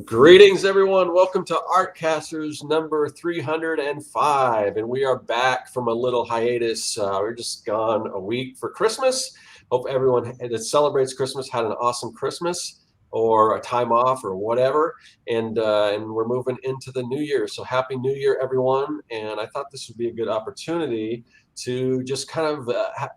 Greetings, everyone. Welcome to Artcasters number 305. And we are back from a little hiatus. We're just gone a week for Christmas. Hope everyone that celebrates Christmas had an awesome Christmas or a time off or whatever. And we're moving into the new year. So happy New Year, everyone. And I thought this would be a good opportunity to just kind of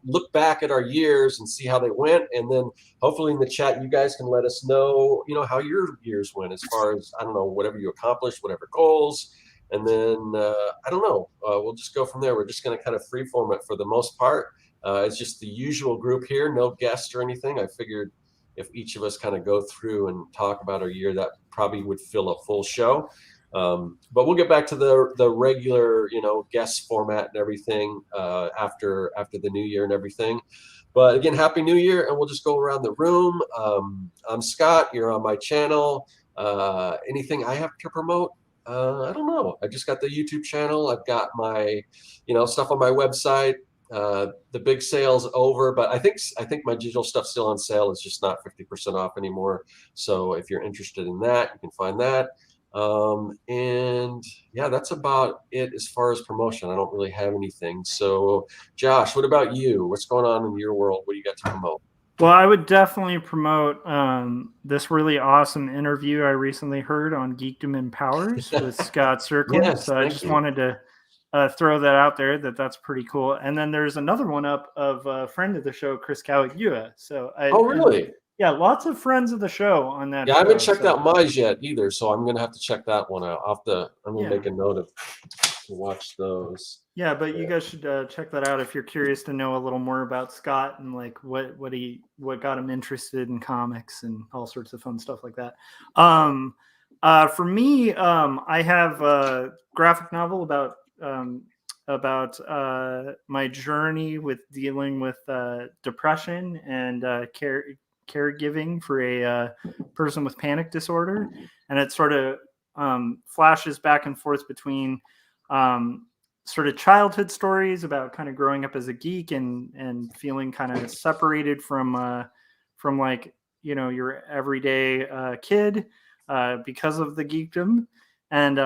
look back at our years and see how they went. And then hopefully in the chat, you guys can let us know, how your years went as far as, I don't know, whatever you accomplished, whatever goals. And then, I don't know, we'll just go from there. We're just going to kind of freeform it for the most part. It's just the usual group here, no guests or anything. I figured if each of us kind of go through and talk about our year, that probably would fill a full show. But we'll get back to the regular, guest format and everything after the new year and everything. But again, Happy New Year, and we'll just go around the room. I'm Scott. You're on my channel. Anything I have to promote? I don't know. I just got the YouTube channel. I've got my, stuff on my website. The big sale's over, but I think my digital stuff's still on sale. It's just not 50% off anymore. So if you're interested in that, you can find that. And yeah, that's about it as far as promotion. I don't really have anything. So Josh, what about you? What's going on in your world? What do you got to promote? Well, I would definitely promote this really awesome interview I recently heard on Geekdom Empowers with Scott Serkland. Yes, so I just wanted to throw that out there. That's pretty cool. And then there's another one up of a friend of the show, Chris Caligula. So oh, really? Yeah, lots of friends of the show on that. Yeah, I haven't checked out mine yet either, so I'm gonna have to check that one out. I'm gonna make a note of to watch those. Yeah, but you guys should check that out if you're curious to know a little more about Scott and like what got him interested in comics and all sorts of fun stuff like that. For me, I have a graphic novel about my journey with dealing with depression and caregiving for a person with panic disorder, and it sort of flashes back and forth between sort of childhood stories about kind of growing up as a geek and feeling kind of separated from like your everyday kid because of the geekdom, and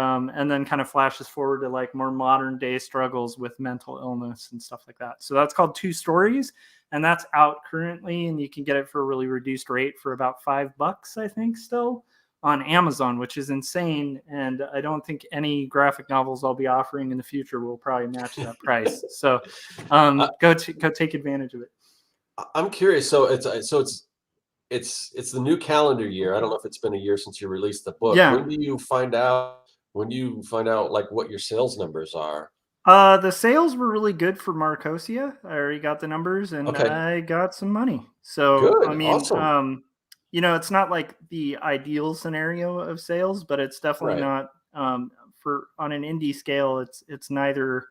then kind of flashes forward to like more modern day struggles with mental illness and stuff like that. So that's called Two Stories. And that's out currently, and you can get it for a really reduced rate for about $5, I think, still on Amazon, which is insane. And I don't think any graphic novels I'll be offering in the future will probably match that price. So go take advantage of it. I'm curious. So it's the new calendar year. I don't know if it's been a year since you released the book. Yeah. When do you find out like what your sales numbers are? The sales were really good for Marcosia. I already got the numbers, and I got some money. So good. I mean, awesome. It's not like the ideal scenario of sales, but it's definitely not for on an indie scale. It's neither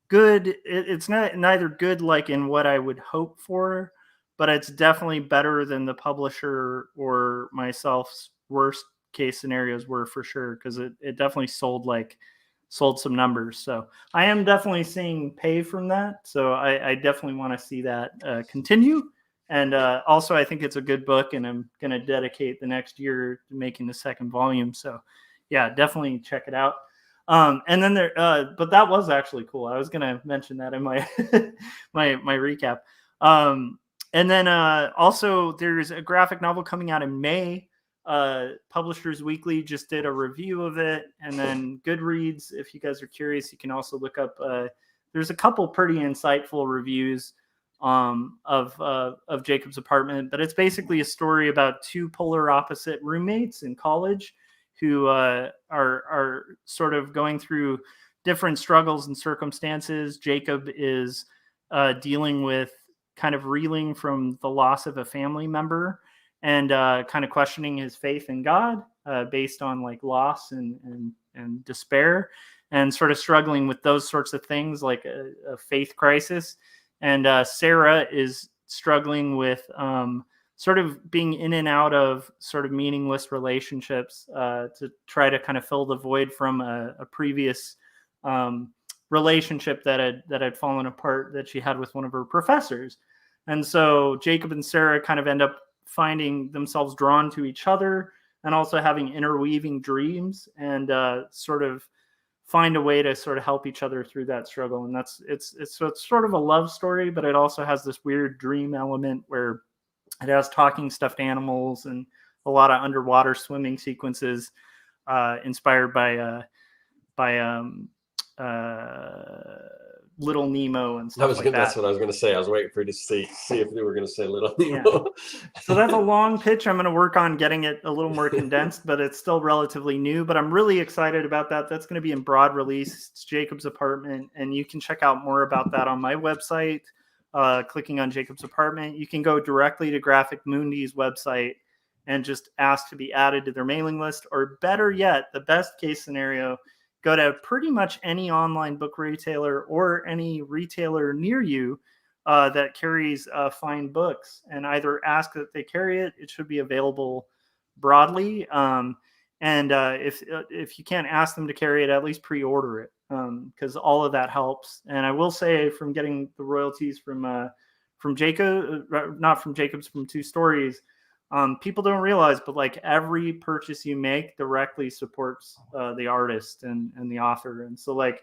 good. It's not neither good like in what I would hope for, but it's definitely better than the publisher or myself's worst case scenarios were for sure, because it definitely sold some numbers. So I am definitely seeing pay from that. So I definitely want to see that continue. And also I think it's a good book, and I'm going to dedicate the next year to making the second volume. So yeah, definitely check it out. And then but that was actually cool. I was going to mention that in my, my recap. And then also there's a graphic novel coming out in May. Publishers Weekly just did a review of it, and then Goodreads, if you guys are curious, you can also look up there's a couple pretty insightful reviews of Jacob's Apartment, but it's basically a story about two polar opposite roommates in college who are sort of going through different struggles and circumstances. Jacob is dealing with kind of reeling from the loss of a family member, and kind of questioning his faith in God based on like loss and despair, and sort of struggling with those sorts of things like a faith crisis. And Sarah is struggling with sort of being in and out of sort of meaningless relationships to try to kind of fill the void from a previous relationship that had fallen apart that she had with one of her professors. And so Jacob and Sarah kind of end up finding themselves drawn to each other and also having interweaving dreams and sort of find a way to sort of help each other through that struggle. And it's sort of a love story, but it also has this weird dream element where it has talking stuffed animals and a lot of underwater swimming sequences inspired by Little Nemo and stuff like that. That's what I was going to say. I was waiting for you to see if they were going to say Little Nemo. Yeah. So that's a long pitch. I'm going to work on getting it a little more condensed, but it's still relatively new. But I'm really excited about that. That's going to be in broad release. It's Jacob's Apartment, and you can check out more about that on my website, clicking on Jacob's Apartment. You can go directly to Graphic Mundi's website and just ask to be added to their mailing list, or better yet, the best case scenario, go to pretty much any online book retailer or any retailer near you that carries fine books, and either ask that they carry it. It should be available broadly. And if you can't ask them to carry it, at least pre-order it, because all of that helps. And I will say, from getting the royalties from Jacob, not from Jacob's, from Two Stories, people don't realize, but like every purchase you make directly supports the artist and the author. And so like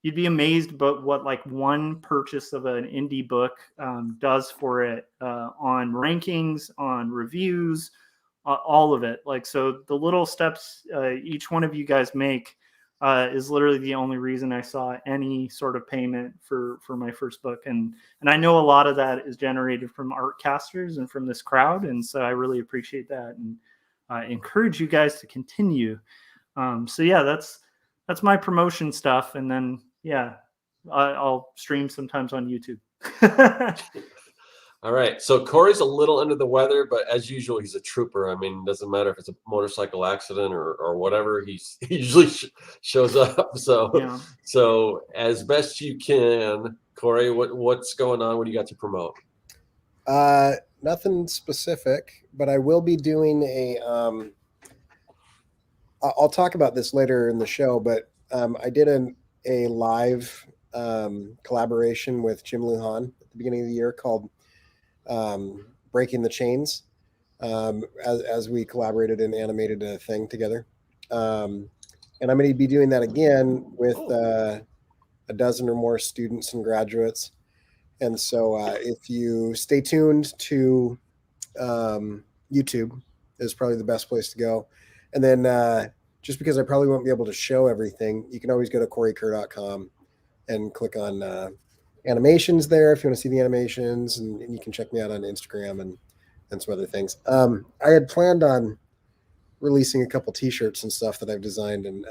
you'd be amazed about what like one purchase of an indie book does for it on rankings, on reviews, all of it. Like, so the little steps each one of you guys make is literally the only reason I saw any sort of payment for my first book. And I know a lot of that is generated from Artcasters and from this crowd. And so I really appreciate that, and encourage you guys to continue. So yeah, that's my promotion stuff. And then, yeah, I'll stream sometimes on YouTube. All right. So Cory's a little under the weather, but as usual, he's a trooper. I mean, it doesn't matter if it's a motorcycle accident or whatever. He usually shows up. So, Yeah. So as best you can, Cory, what's going on? What do you got to promote? Nothing specific, but I will be doing I'll talk about this later in the show, but I did a live collaboration with Jim Lujan at the beginning of the year called Breaking the Chains, as we collaborated and animated a thing together. And I'm going to be doing that again with a dozen or more students and graduates. And so if you stay tuned to YouTube is probably the best place to go. And then just because I probably won't be able to show everything, you can always go to corykerr.com and click on animations there if you want to see the animations, and you can check me out on Instagram and some other things. I had planned on releasing a couple t-shirts and stuff that I've designed, and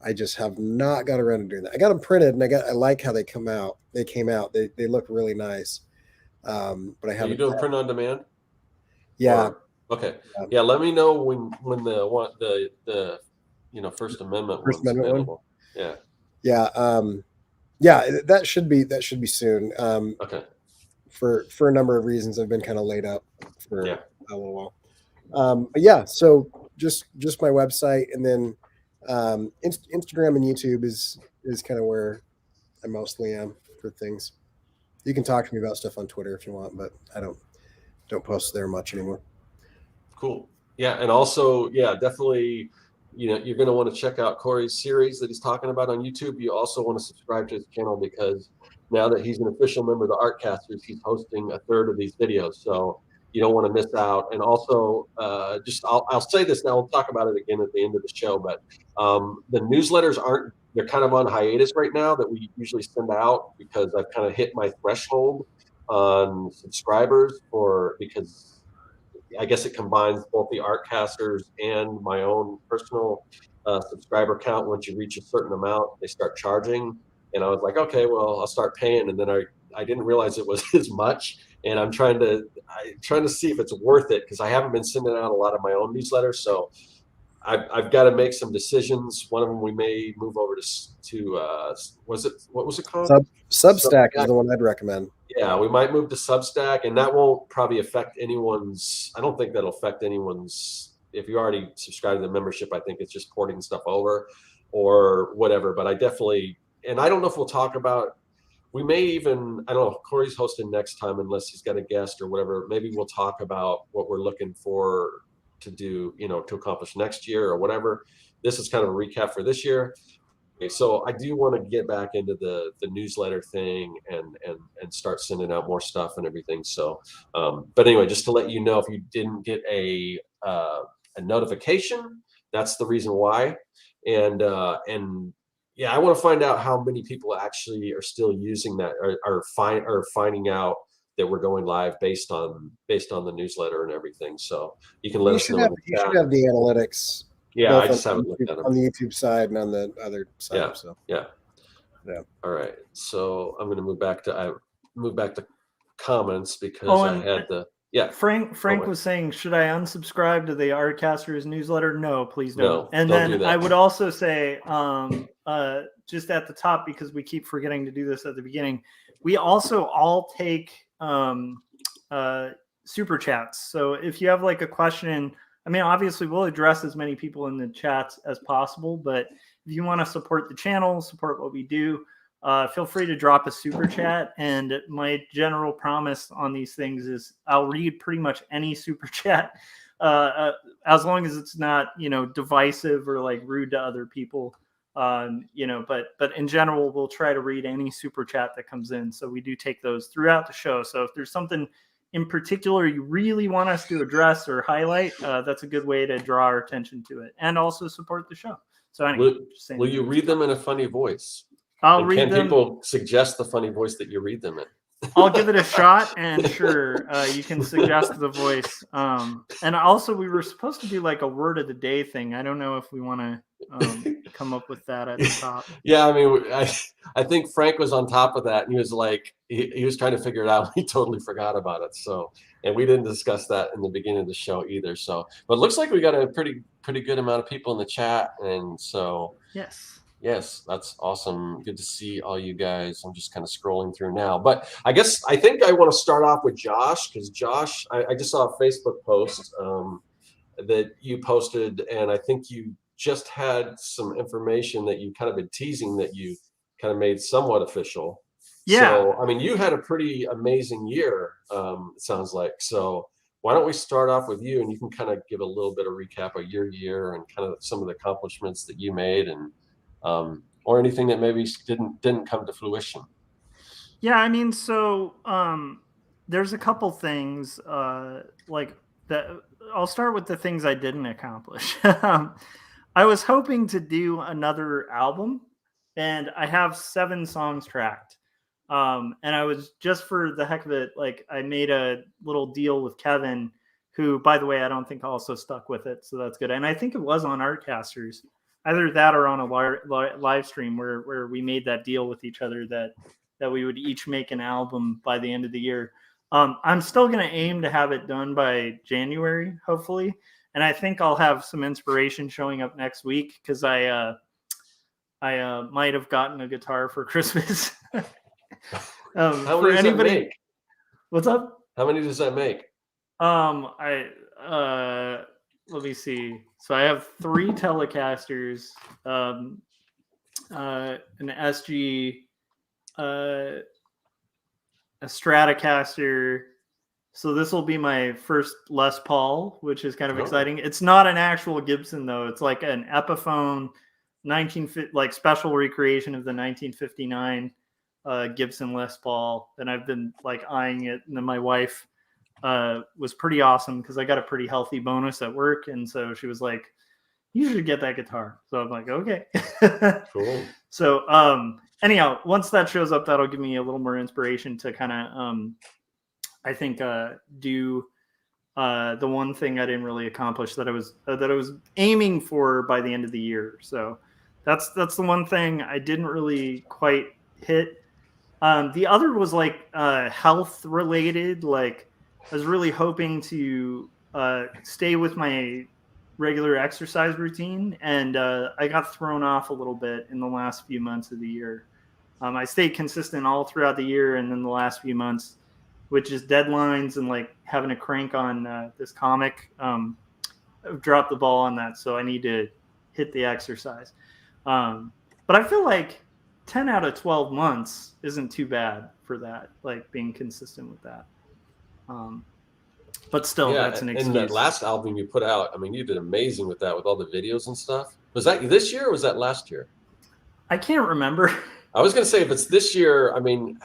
I just have not got around to doing that. I got them printed, and I like how they came out. They look really nice. But I haven't. Are you doing print on demand? Yeah. Okay. Yeah. Let me know when the First Amendment First one's Amendment available. one? Yeah. Yeah. Yeah, that should be soon. Okay. For a number of reasons, I've been kind of laid up for a little while. But yeah, so just my website, and then Instagram and YouTube is kind of where I mostly am for things. You can talk to me about stuff on Twitter if you want, but I don't post there much anymore. Cool. Yeah, and also, definitely. You're going to want to check out Cory's series that he's talking about on YouTube. You also want to subscribe to his channel, because now that he's an official member of the Artcasters, he's hosting a third of these videos. So you don't want to miss out. And also, I'll say this now. We'll talk about it again at the end of the show. But the newsletters they're kind of on hiatus right now that we usually send out, because I've kind of hit my threshold on subscribers because I guess it combines both the Artcasters and my own personal subscriber count. Once you reach a certain amount, they start charging. And I was like, okay, well, I'll start paying. And then I didn't realize it was as much. And I'm trying to see if it's worth it, because I haven't been sending out a lot of my own newsletters. So I've got to make some decisions. One of them, we may move over to what was it called? Substack is the one I'd recommend. Yeah, we might move to Substack, and that won't probably affect anyone's. I don't think that'll affect anyone's. If you already subscribe to the membership, I think it's just porting stuff over or whatever. But I definitely, and I don't know if we'll talk about. We may even, I don't know, Cory's hosting next time unless he's got a guest or whatever. Maybe we'll talk about what we're looking for to do, to accomplish next year or whatever. This is kind of a recap for this year. Okay, so I do want to get back into the newsletter thing and start sending out more stuff and everything. So, but anyway, just to let you know, if you didn't get a notification, that's the reason why. And yeah, I want to find out how many people actually are still using that, are finding out that we're going live based on the newsletter and everything. So you can let us know. You should have the analytics. Yeah, I just haven't looked at them on the YouTube side and on the other side. Yeah. So yeah. All right. So I'm going to move back to comments because I had the Frank was saying, should I unsubscribe to the Artcasters newsletter? No, please don't. No, and don't then do that. I would also say, just at the top, because we keep forgetting to do this at the beginning, we also all take super chats. So if you have like a question, I mean, obviously we'll address as many people in the chats as possible, but if you want to support the channel, support what we do, feel free to drop a super chat. And my general promise on these things is I'll read pretty much any super chat, as long as it's not, divisive or like rude to other people. But in general, we'll try to read any super chat that comes in. So we do take those throughout the show. So if there's something in particular you really want us to address or highlight, that's a good way to draw our attention to it and also support the show. So anyway, will you read them in a funny voice? I'll read them. Can people suggest the funny voice that you read them in? I'll give it a shot, and sure, you can suggest the voice. And also, we were supposed to do like a word of the day thing. I don't know if we want to come up with that at the top. Yeah, I mean, I think Frank was on top of that, and he was like, he was trying to figure it out. He totally forgot about it. So, and we didn't discuss that in the beginning of the show either. So, but it looks like we got a pretty good amount of people in the chat, and so Yes, that's awesome. Good to see all you guys. I'm just kind of scrolling through now. But I think I want to start off with Josh, because Josh, I just saw a Facebook post that you posted, and I think you just had some information that you kind of been teasing that you kind of made somewhat official. Yeah. So, I mean, you had a pretty amazing year, it sounds like. So why don't we start off with you, and you can kind of give a little bit of recap of your year and kind of some of the accomplishments that you made, and or anything that maybe didn't come to fruition. Yeah, I mean, so there's a couple things like that. I'll start with the things I didn't accomplish. I was hoping to do another album, and I have 7 songs tracked. And I was, just for the heck of it, like, I made a little deal with Kevin, who, by the way, I don't think also stuck with it, so that's good. And I think it was on Artcasters. Either that or on a live stream where we made that deal with each other that we would each make an album by the end of the year. I'm still going to aim to have it done by January, hopefully. And I think I'll have some inspiration showing up next week, because I might have gotten a guitar for Christmas. How many does that make? What's up? How many does that make? Let me see. So I have 3 Telecasters, an SG, a Stratocaster. So this will be my first Les Paul, which is kind of exciting. It's not an actual Gibson though. It's like an Epiphone like special recreation of the 1959 Gibson Les Paul. And I've been like eyeing it. And then my wife was pretty awesome, because I got a pretty healthy bonus at work, and so she was like, you should get that guitar. So I'm like, okay. Cool. So anyhow, once that shows up, that'll give me a little more inspiration to kind of I think do the one thing I didn't really accomplish that I was aiming for by the end of the year. So that's the one thing I didn't really quite hit. The other was like health related. Like, I was really hoping to stay with my regular exercise routine, and I got thrown off a little bit in the last few months of the year. I stayed consistent all throughout the year, and then the last few months, which is deadlines and like having a crank on this comic, I've dropped the ball on that, so I need to hit the exercise. But I feel like 10 out of 12 months isn't too bad for that, like being consistent with that. but still, Yeah, that's an and that excuse. last album you put out, I mean, you did amazing with that, with all the videos and stuff. Was that this year or was that last year? I can't remember. I was gonna say if it's this year, I mean,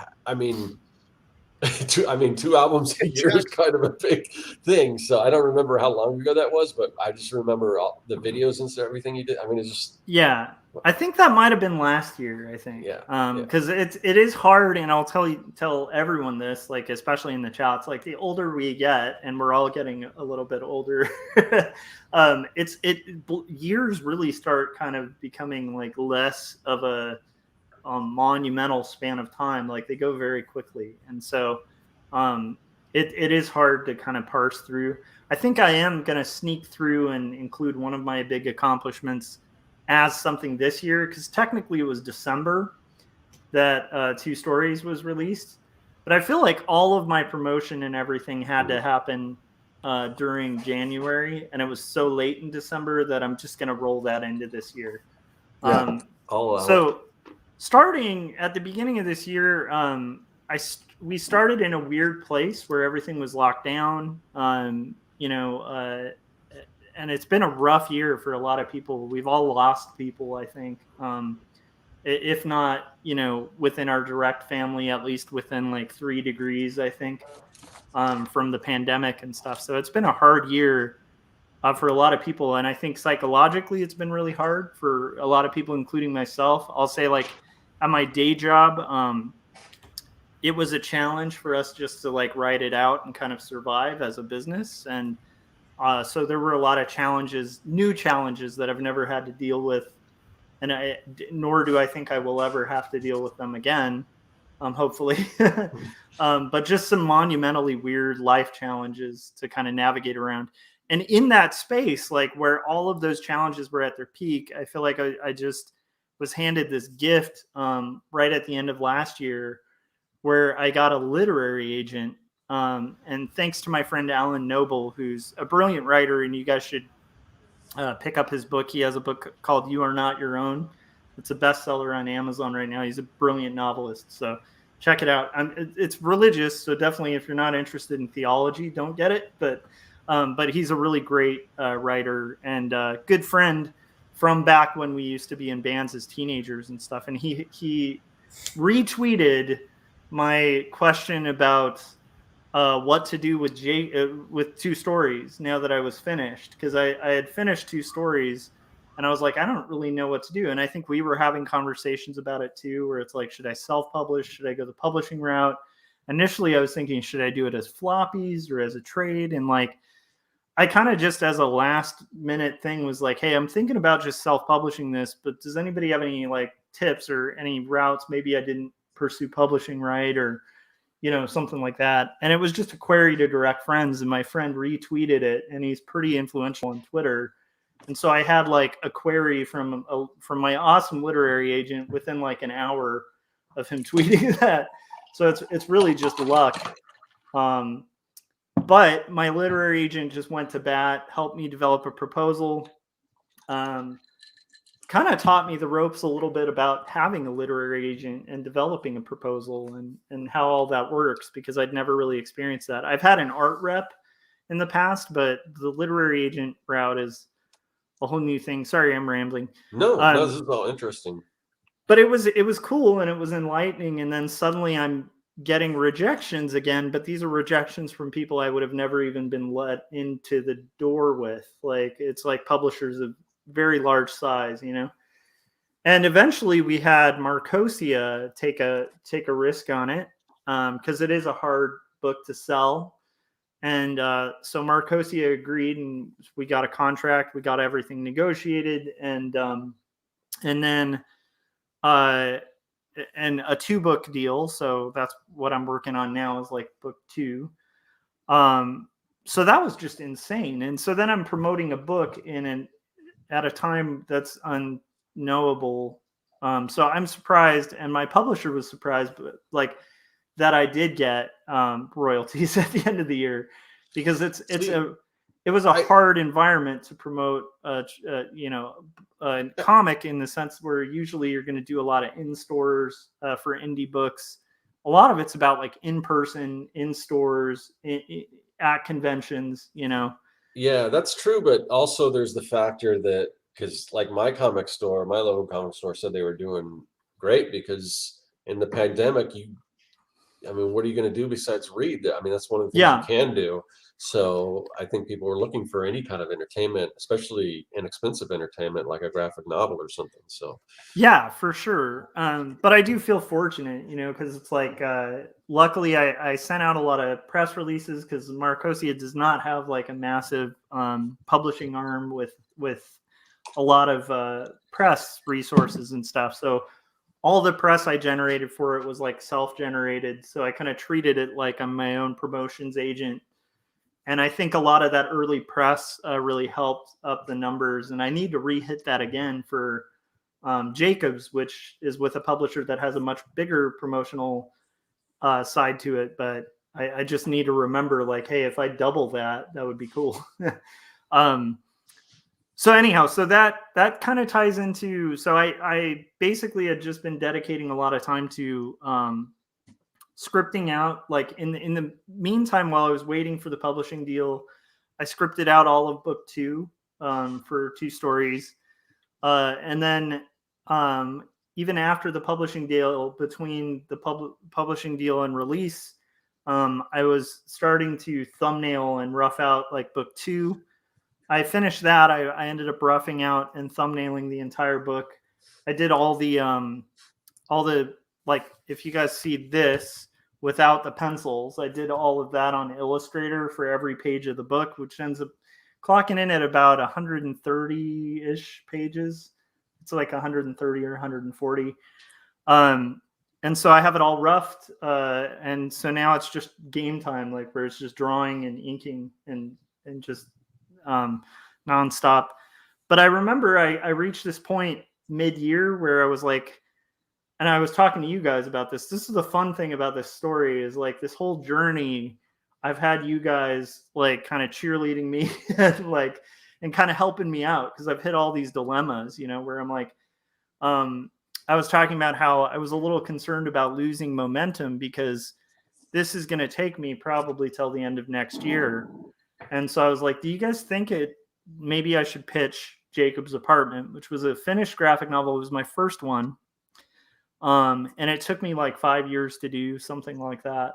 two albums a year is kind of a big thing. So I don't remember how long ago that was, but I just remember all the videos and stuff, everything you did. I mean, it's just Yeah, I think that might have been last year. I think, Yeah. because it is hard, and I'll tell everyone this, like especially in the chats, like the older we get, and we're all getting a little bit older, years really start kind of becoming like less of a monumental span of time. Like they go very quickly, and so it is hard to kind of parse through. I think I am going to sneak through and include one of my big accomplishments as something this year, because technically it was December that Two Stories was released, but I feel like all of my promotion and everything had to happen during January, and it was so late in December that I'm just going to roll that into this year. So starting at the beginning of this year, we started in a weird place where everything was locked down, and it's been a rough year for a lot of people. We've all lost people, I think, if not, within our direct family, at least within like 3 degrees, I think, from the pandemic and stuff. So it's been a hard year for a lot of people. And I think psychologically, it's been really hard for a lot of people, including myself. I'll say, like, at my day job, it was a challenge for us just to like write it out and kind of survive as a business. And so there were a lot of new challenges that I've never had to deal with. And nor do I think I will ever have to deal with them again, hopefully. But just some monumentally weird life challenges to kind of navigate around. And in that space, like where all of those challenges were at their peak, I feel like I just was handed this gift right at the end of last year, where I got a literary agent. And thanks to my friend Alan Noble, who's a brilliant writer, and you guys should pick up his book. He has a book called You Are Not Your Own. It's a bestseller on Amazon right now. He's a brilliant novelist. So check it out. It's religious, so definitely if you're not interested in theology, don't get it. But he's a really great writer and good friend from back when we used to be in bands as teenagers and stuff. And he retweeted my question about what to do with Two Stories now that I was finished, because I had finished Two Stories and I was like, I don't really know what to do. And I think we were having conversations about it too, where it's like, should I self-publish? Should I go the publishing route? Initially, I was thinking, should I do it as floppies or as a trade? And like, I kind of just as a last minute thing was like, hey, I'm thinking about just self-publishing this, but does anybody have any like tips or any routes? Maybe I didn't pursue publishing right, or something like that. And it was just a query to direct friends, and my friend retweeted it, and he's pretty influential on Twitter. And so I had like a query from my awesome literary agent within like an hour of him tweeting that. So it's really just luck. But my literary agent just went to bat, helped me develop a proposal, kind of taught me the ropes a little bit about having a literary agent and developing a proposal and how all that works, because I'd never really experienced that. I've had an art rep in the past, but the literary agent route is a whole new thing. Sorry, I'm rambling. No, this is all interesting. But it was cool and it was enlightening. And then suddenly I'm getting rejections again, but these are rejections from people I would have never even been let into the door with. Like, it's like publishers of very large size, And eventually we had Marcosia take a risk on it, because it is a hard book to sell. And so Marcosia agreed, and we got a contract. We got everything negotiated, and then and a 2-book deal. So that's what I'm working on now, is like book 2. So that was just insane. And so then I'm promoting a book at a time that's unknowable. So I'm surprised, and my publisher was surprised, but like that I did get royalties at the end of the year, because it was a hard environment to promote a comic, in the sense where usually you're going to do a lot of in stores for indie books. A lot of it's about like in person, in stores, at conventions, Yeah, that's true. But also there's the factor that, because like my local comic store said they were doing great because in the pandemic, what are you going to do besides read? I mean, that's one of the things Yeah. you can do. So I think people are looking for any kind of entertainment, especially inexpensive entertainment like a graphic novel or something. So Yeah, for sure. But I do feel fortunate, because it's like, luckily I sent out a lot of press releases because Marcosia does not have like a massive publishing arm with a lot of press resources and stuff. So all the press I generated for it was like self-generated. So I kind of treated it like I'm my own promotions agent. And I think a lot of that early press really helped up the numbers. And I need to re-hit that again for Jacobs, which is with a publisher that has a much bigger promotional side to it. But I just need to remember, like, hey, if I double that, that would be cool. So anyhow, so that kind of ties into, so I basically had just been dedicating a lot of time to scripting out, like in the meantime, while I was waiting for the publishing deal, I scripted out all of book 2 for 2 stories. And then even after the publishing deal, between the publishing deal and release, I was starting to thumbnail and rough out like book 2. I finished that. I ended up roughing out and thumbnailing the entire book. I did all the like, if you guys see this without the pencils, I did all of that on Illustrator for every page of the book, which ends up clocking in at about 130-ish pages. It's like 130 or 140. And so I have it all roughed. And so now it's just game time, like where it's just drawing and inking and just nonstop. But I remember I reached this point mid-year where I was like, and I was talking to you guys about this. This is the fun thing about this story, is like this whole journey, I've had you guys like kind of cheerleading me and kind of helping me out, because I've hit all these dilemmas, where I'm like, I was talking about how I was a little concerned about losing momentum because this is going to take me probably till the end of next year. And so I was like, do you guys think maybe I should pitch Jacob's Apartment, which was a finished graphic novel. It was my first one. And it took me like 5 years to do, something like that.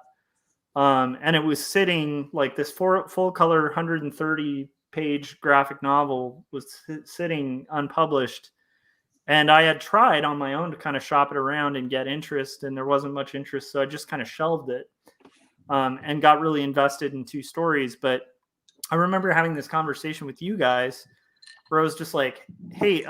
And it was sitting like this full color 130 page graphic novel was sitting unpublished. And I had tried on my own to kind of shop it around and get interest, and there wasn't much interest. So I just kind of shelved it and got really invested in 2 stories. But I remember having this conversation with you guys where I was just like, hey,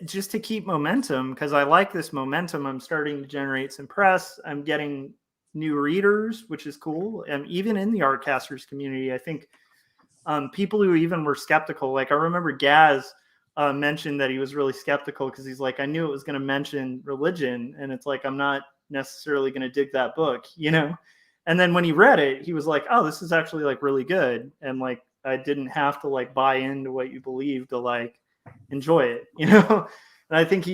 just to keep momentum, because I like this momentum, I'm starting to generate some press. I'm getting new readers, which is cool. And even in the Artcasters community, I think people who even were skeptical, like I remember Gaz mentioned that he was really skeptical because he's like, I knew it was going to mention religion. And it's like, I'm not necessarily going to dig that book, And then when he read it, he was like, oh, this is actually like really good. And like, I didn't have to like buy into what you believe to like enjoy it, And I think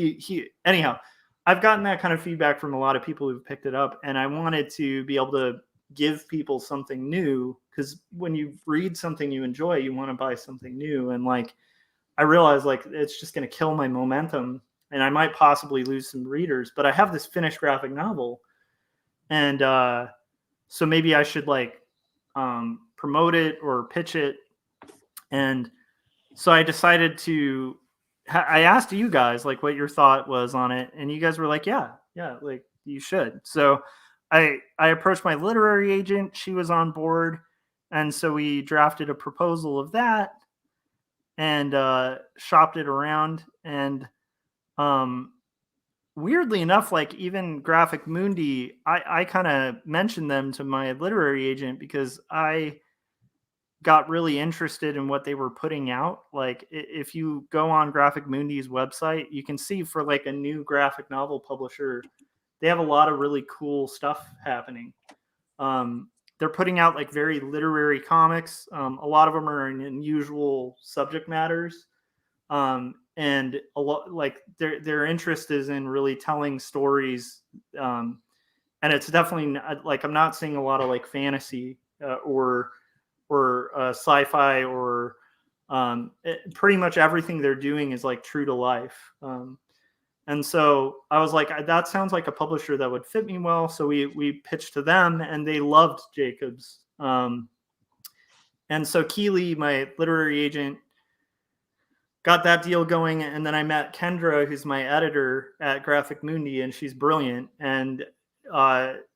anyhow, I've gotten that kind of feedback from a lot of people who've picked it up, and I wanted to be able to give people something new, because when you read something you enjoy, you want to buy something new. And like, I realized like it's just going to kill my momentum, and I might possibly lose some readers, but I have this finished graphic novel. And so maybe I should like promote it or pitch it. And so I decided I asked you guys like what your thought was on it, and you guys were like, yeah, like you should. So I approached my literary agent. She was on board. And so we drafted a proposal of that and shopped it around. And weirdly enough, like even Graphic Mundi, I kind of mentioned them to my literary agent because I got really interested in what they were putting out. Like if you go on Graphic Mundi's website, you can see for like a new graphic novel publisher, they have a lot of really cool stuff happening. They're putting out like very literary comics. A lot of them are in unusual subject matters. And a lot like their interest is in really telling stories. And it's definitely like, I'm not seeing a lot of like fantasy or sci-fi, or pretty much everything they're doing is like true to life. And so I was like, that sounds like a publisher that would fit me well. So we pitched to them, and they loved Jacobs. And so Keeley, my literary agent, got that deal going. And then I met Kendra, who's my editor at Graphic Mundi, and she's brilliant. And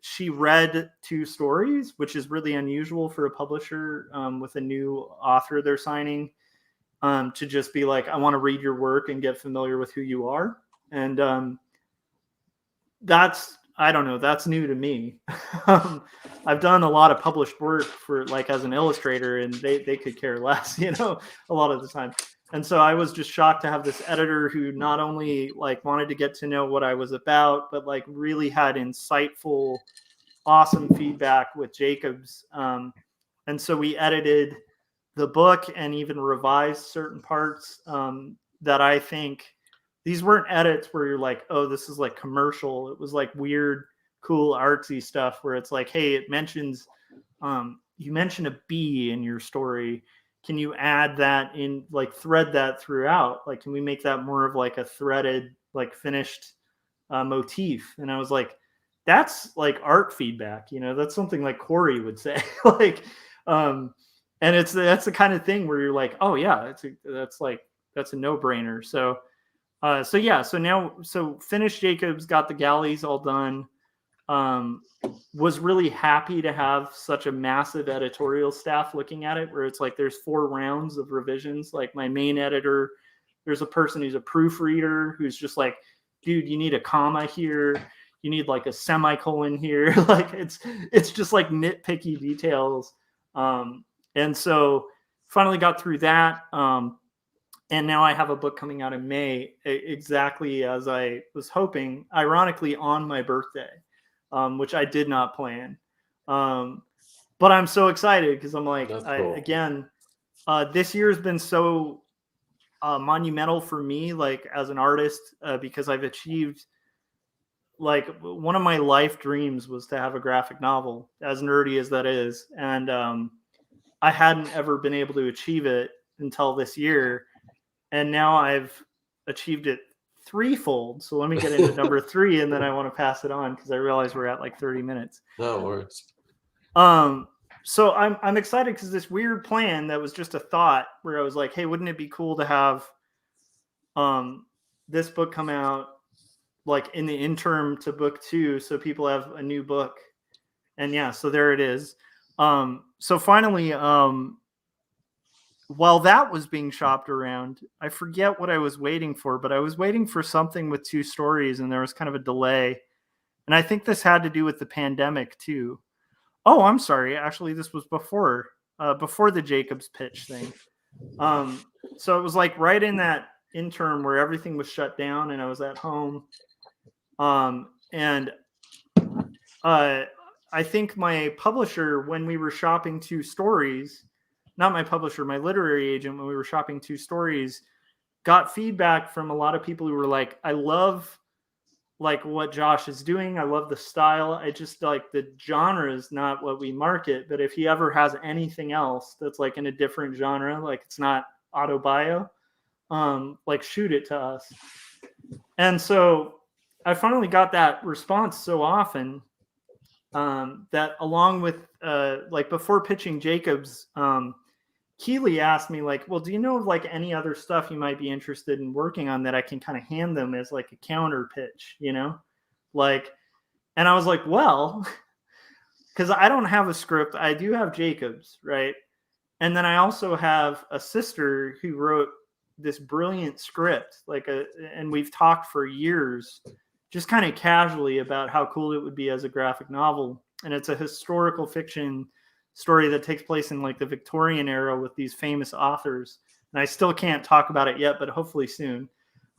she read 2 stories, which is really unusual for a publisher with a new author they're signing, to just be like, I want to read your work and get familiar with who you are. And that's, I don't know, that's new to me. I've done a lot of published work for like as an illustrator, and they could care less, a lot of the time. And so I was just shocked to have this editor who not only like wanted to get to know what I was about, but like really had insightful, awesome feedback with Jacobs. And so we edited the book and even revised certain parts that I think, these weren't edits where you're like, oh, this is like commercial. It was like weird, cool, artsy stuff where it's like, hey, it mentions, you mentioned a bee in your story. Can you add that in, like thread that throughout? Like, can we make that more of like a threaded, like finished motif? And I was like, that's like art feedback, that's something like Cory would say. Like, and that's the kind of thing where you're like, oh yeah, that's a no-brainer. So finished Jacobs, got the galleys all done. Was really happy to have such a massive editorial staff looking at it, where it's like there's 4 rounds of revisions. Like my main editor, there's a person who's a proofreader who's just like, dude, you need a comma here, you need like a semicolon here. Like it's just like nitpicky details. And so finally got through that. And now I have a book coming out in May, exactly as I was hoping, ironically on my birthday, which I did not plan. But I'm so excited because I'm like, cool. This year has been so monumental for me, like as an artist, because I've achieved, like, one of my life dreams was to have a graphic novel, as nerdy as that is. And I hadn't ever been able to achieve it until this year. And now I've achieved it threefold. So let me get into number 3, and then I want to pass it on because I realize we're at like 30 minutes. No worries. So I'm excited because this weird plan that was just a thought where I was like, hey, wouldn't it be cool to have this book come out like in the interim to book 2, so people have a new book. And yeah, so there it is. So finally, while that was being shopped around, I forget what I was waiting for, but I was waiting for something with 2 stories, and there was kind of a delay. And I think this had to do with the pandemic too. Oh, I'm sorry. Actually, this was before the Jacobs pitch thing. So it was like right in that interim where everything was shut down and I was at home. And I think my publisher, when we were shopping 2 stories, not my publisher, my literary agent, when we were shopping 2 stories, got feedback from a lot of people who were like, I love like what Josh is doing. I love the style. I just like the genre is not what we market, but if he ever has anything else that's like in a different genre, like it's not autobio, like shoot it to us. And so I finally got that response so often that along with like before pitching Jacobs, Keeley asked me like, well, do you know of like any other stuff you might be interested in working on that I can kind of hand them as like a counter pitch, like, and I was like, well, because I don't have a script. I do have Jacobs, right? And then I also have a sister who wrote this brilliant script, and we've talked for years, just kind of casually about how cool it would be as a graphic novel. And it's a historical fiction story that takes place in like the Victorian era with these famous authors. And I still can't talk about it yet, but hopefully soon.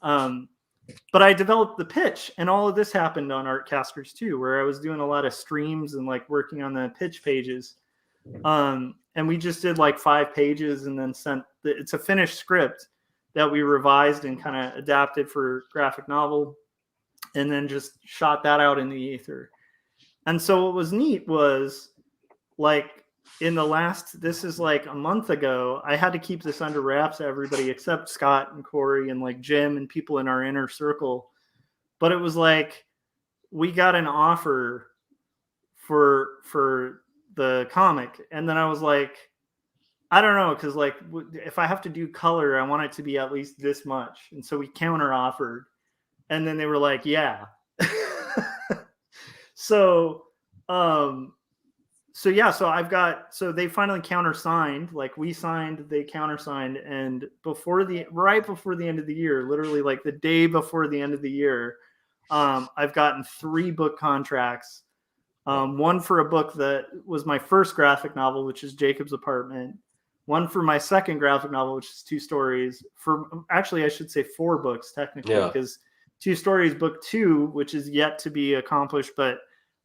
But I developed the pitch, and all of this happened on Artcasters too, where I was doing a lot of streams and like working on the pitch pages. And we just did like 5 pages and then it's a finished script that we revised and kind of adapted for graphic novel, and then just shot that out in the ether. And so what was neat was like this is like a month ago, I had to keep this under wraps to everybody except Scott and Cory and like Jim and people in our inner circle. But it was like, we got an offer for the comic. And then I was like, I don't know, because like if I have to do color, I want it to be at least this much. And so we counter offered, and then they were like, yeah. So so they finally countersigned. Like we signed, they countersigned, and right before the end of the year, literally like the day before the end of the year, I've gotten 3 book contracts. One for a book that was my first graphic novel, which is Jacob's Apartment. One for my second graphic novel, which is 2 stories. Actually, I should say 4 books technically, because 2 stories, book 2, which is yet to be accomplished, but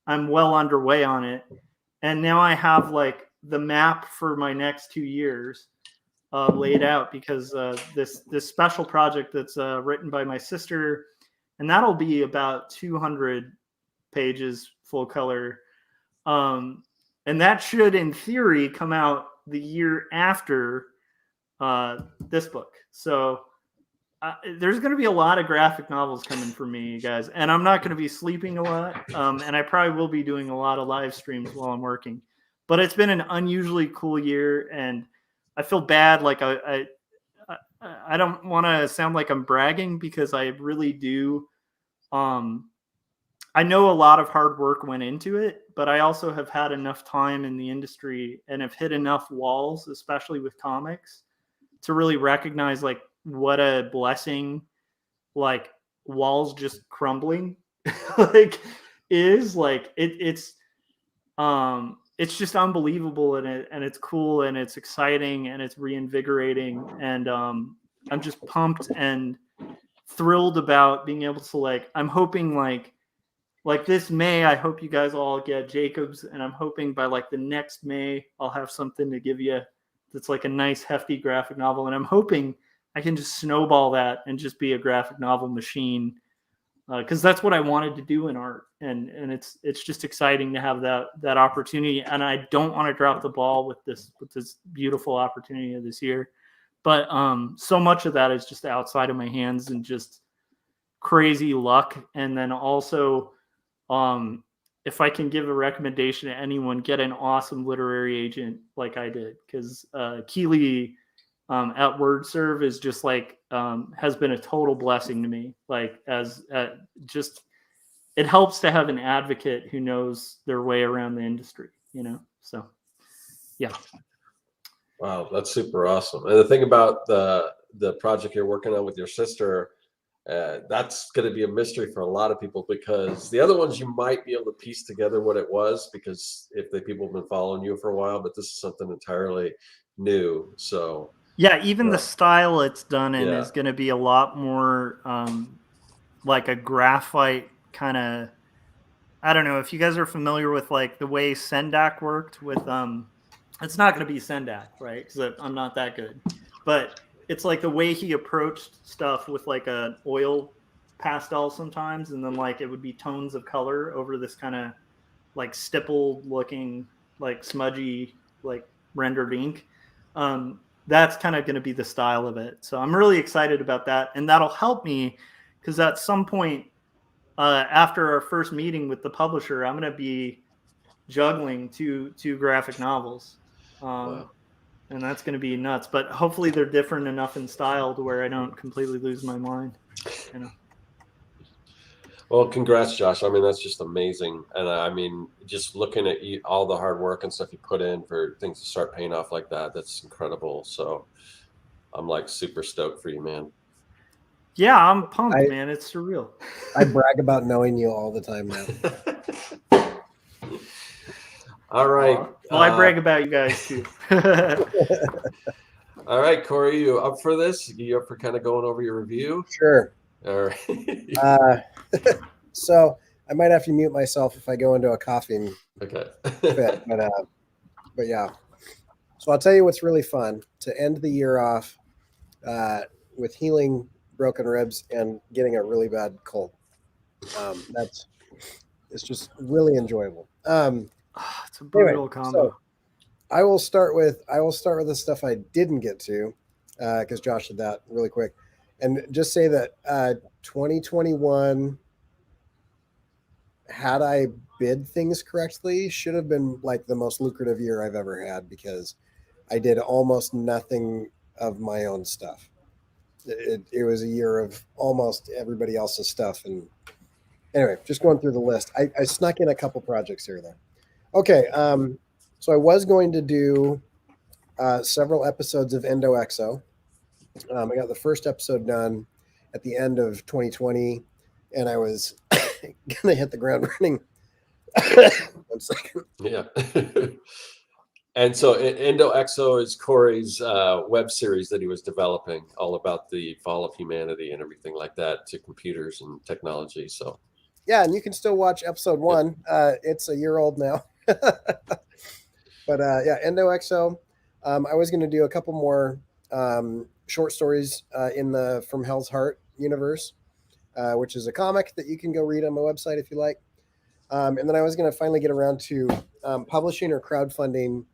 I'm well underway on it. And now I have like the map for my next 2 years laid out, because this special project that's written by my sister, and that'll be about 200 pages full color. And that should, in theory, come out the year after this book. So there's going to be a lot of graphic novels coming for me, guys. And I'm not going to be sleeping a lot. And I probably will be doing a lot of live streams while I'm working. But it's been an unusually cool year. And I feel bad. Like I don't want to sound like I'm bragging, because I really do. I know a lot of hard work went into it, but I also have had enough time in the industry and have hit enough walls, especially with comics, to really recognize like what a blessing, like walls just crumbling like is. Like it's just unbelievable, and it's cool, and it's exciting, and it's reinvigorating, and I'm just pumped and thrilled about being able to like, I'm hoping like this May, I hope you guys all get Jacobs, and I'm hoping by like the next May, I'll have something to give you that's like a nice hefty graphic novel. And I'm hoping I can just snowball that and just be a graphic novel machine, because that's what I wanted to do in art. And it's just exciting to have that opportunity. And I don't want to drop the ball with this beautiful opportunity of this year. But so much of that is just outside of my hands and just crazy luck. And then also, if I can give a recommendation to anyone, get an awesome literary agent like I did, because Keeley at WordServe is just like has been a total blessing to me. Like just it helps to have an advocate who knows their way around the industry, So yeah. Wow, that's super awesome. And the thing about the project you're working on with your sister, that's going to be a mystery for a lot of people, because the other ones you might be able to piece together what it was, because if the people have been following you for a while, but this is something entirely new. So yeah, even the style it's done in is going to be a lot more like a graphite kind of. I don't know if you guys are familiar with like the way Sendak worked with it's not going to be Sendak, right? Because I'm not that good, but it's like the way he approached stuff with like an oil pastel sometimes, and then like it would be tones of color over this kind of like stippled looking, like smudgy, like rendered ink. That's kind of going to be the style of it. So I'm really excited about that, and that'll help me, because at some point after our first meeting with the publisher, I'm going to be juggling two graphic novels. wow. And that's going to be nuts, but hopefully they're different enough in style to where I don't completely lose my mind. Well, congrats, Josh. I mean, that's just amazing. And I mean, just looking at all the hard work and stuff you put in for things to start paying off like that, that's incredible. So I'm like super stoked for you, man. Yeah, I'm pumped, man. It's surreal. I brag about knowing you all the time now. All right. Well, I brag about you guys too. All right, Cory, you up for this? You up for kind of going over your review? Sure. All right. So I might have to mute myself if I go into a coughing fit, but yeah. So I'll tell you what's really fun to end the year off with healing broken ribs and getting a really bad cold. It's just really enjoyable. It's a brutal combo. I will start with the stuff I didn't get to, because Josh did that really quick, and just say that 2021, had I bid things correctly, should have been like the most lucrative year I've ever had, because I did almost nothing of my own stuff. It was a year of almost everybody else's stuff, and anyway, just going through the list, I snuck in a couple projects here though. Okay, so I was going to do several episodes of Endo Exo. I got the first episode done at the end of 2020, and I was gonna hit the ground running. 1 second. Yeah. And so Endo Exo is Cory's web series that he was developing, all about the fall of humanity and everything like that to computers and technology. So yeah, and you can still watch episode 1. It's a year old now. But yeah, Endo Exo. I was going to do a couple more short stories in the From Hell's Heart universe, which is a comic that you can go read on my website if you like. And then I was going to finally get around to publishing or crowdfunding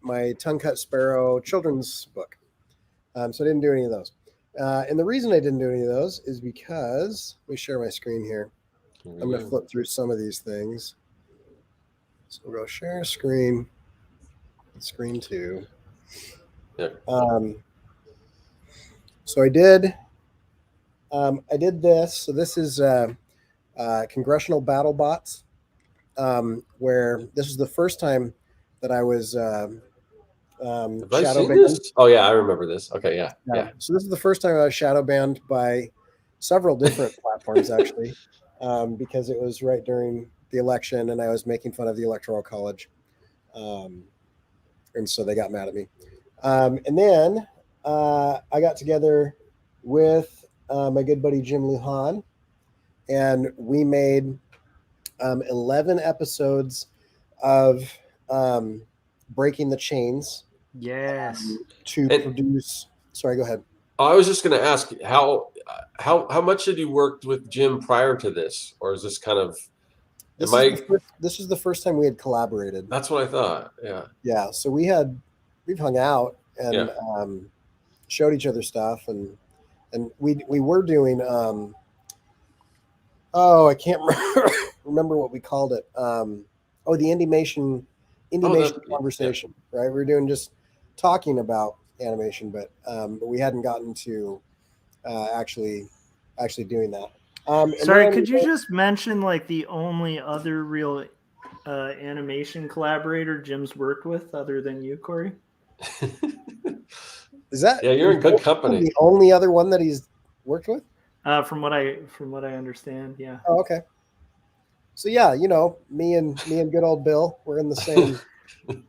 my Tongue Cut Sparrow children's book. So I didn't do any of those. And the reason I didn't do any of those is because, let me share my screen here. I'm going to flip through some of these things. So we'll go share screen 2. yeah. So I did this. So this is Congressional Battle Bots, where this is the first time that I was Have I shadow seen banned. this? Oh yeah, I remember this. Okay, yeah. So this is the first time I was shadow banned by several different platforms, actually, because it was right during the election, and I was making fun of the Electoral College, and so they got mad at me. And then I got together with my good buddy Jim Lujan, and we made 11 episodes of Breaking the Chains. Yes. To produce. Sorry, go ahead. I was just going to ask how much had you worked with Jim prior to this, or is this kind of? This is the first time we had collaborated. That's what I thought. Yeah. Yeah. So we've hung out and showed each other stuff, and we were doing. I can't remember what we called it. The Indiemation conversation, right? We were doing just talking about animation, but we hadn't gotten to actually doing that. Sorry, could you just mention like the only other real animation collaborator Jim's worked with other than you, Cory? Is that? Yeah, you're in good company. The only other one that he's worked with? From what I understand, yeah. Oh, okay. So yeah, me and good old Bill, we're in the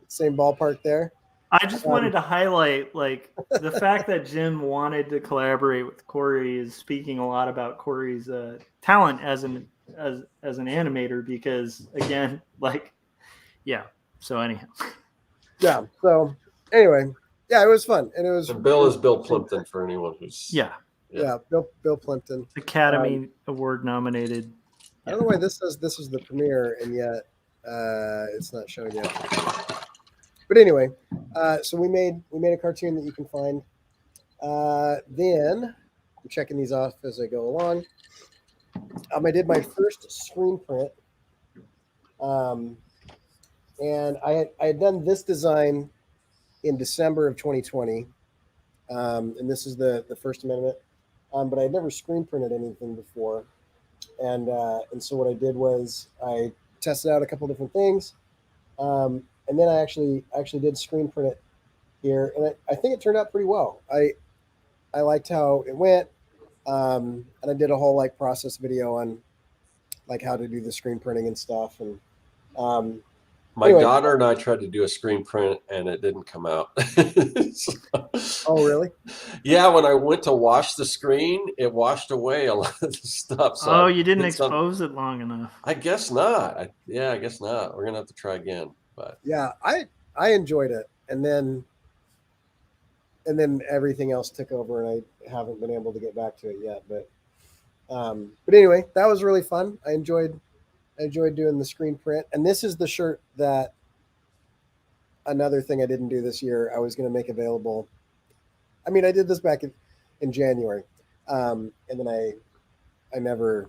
same ballpark there. I just wanted to highlight like the fact that Jim wanted to collaborate with Cory is speaking a lot about Cory's talent as an animator, because again, like, yeah. So anyhow. Yeah. So anyway, yeah, it was fun, and it was. And Bill is Bill Plimpton for anyone who's. Yeah. Bill Plimpton, Academy Award nominated. I don't know why this says this is the premiere, and yet it's not showing yet. But anyway, so we made a cartoon that you can find. Then I'm checking these off as I go along. I did my first screen print, and I had done this design in December of 2020, and this is the First Amendment. But I had never screen printed anything before, and so what I did was I tested out a couple different things. And then I actually did screen print it here, and I think it turned out pretty well. I liked how it went, and I did a whole like process video on like how to do the screen printing and stuff. And my daughter and I tried to do a screen print, and it didn't come out. Oh, really? Yeah, when I went to wash the screen, it washed away a lot of the stuff. So you didn't expose it long enough. I guess not. I guess not. We're gonna have to try again. But yeah, I enjoyed it, and then everything else took over, and I haven't been able to get back to it yet. But anyway, that was really fun. I enjoyed doing the screen print, and this is the shirt that another thing I didn't do this year. I was going to make available. I mean, I did this back in January, and then I never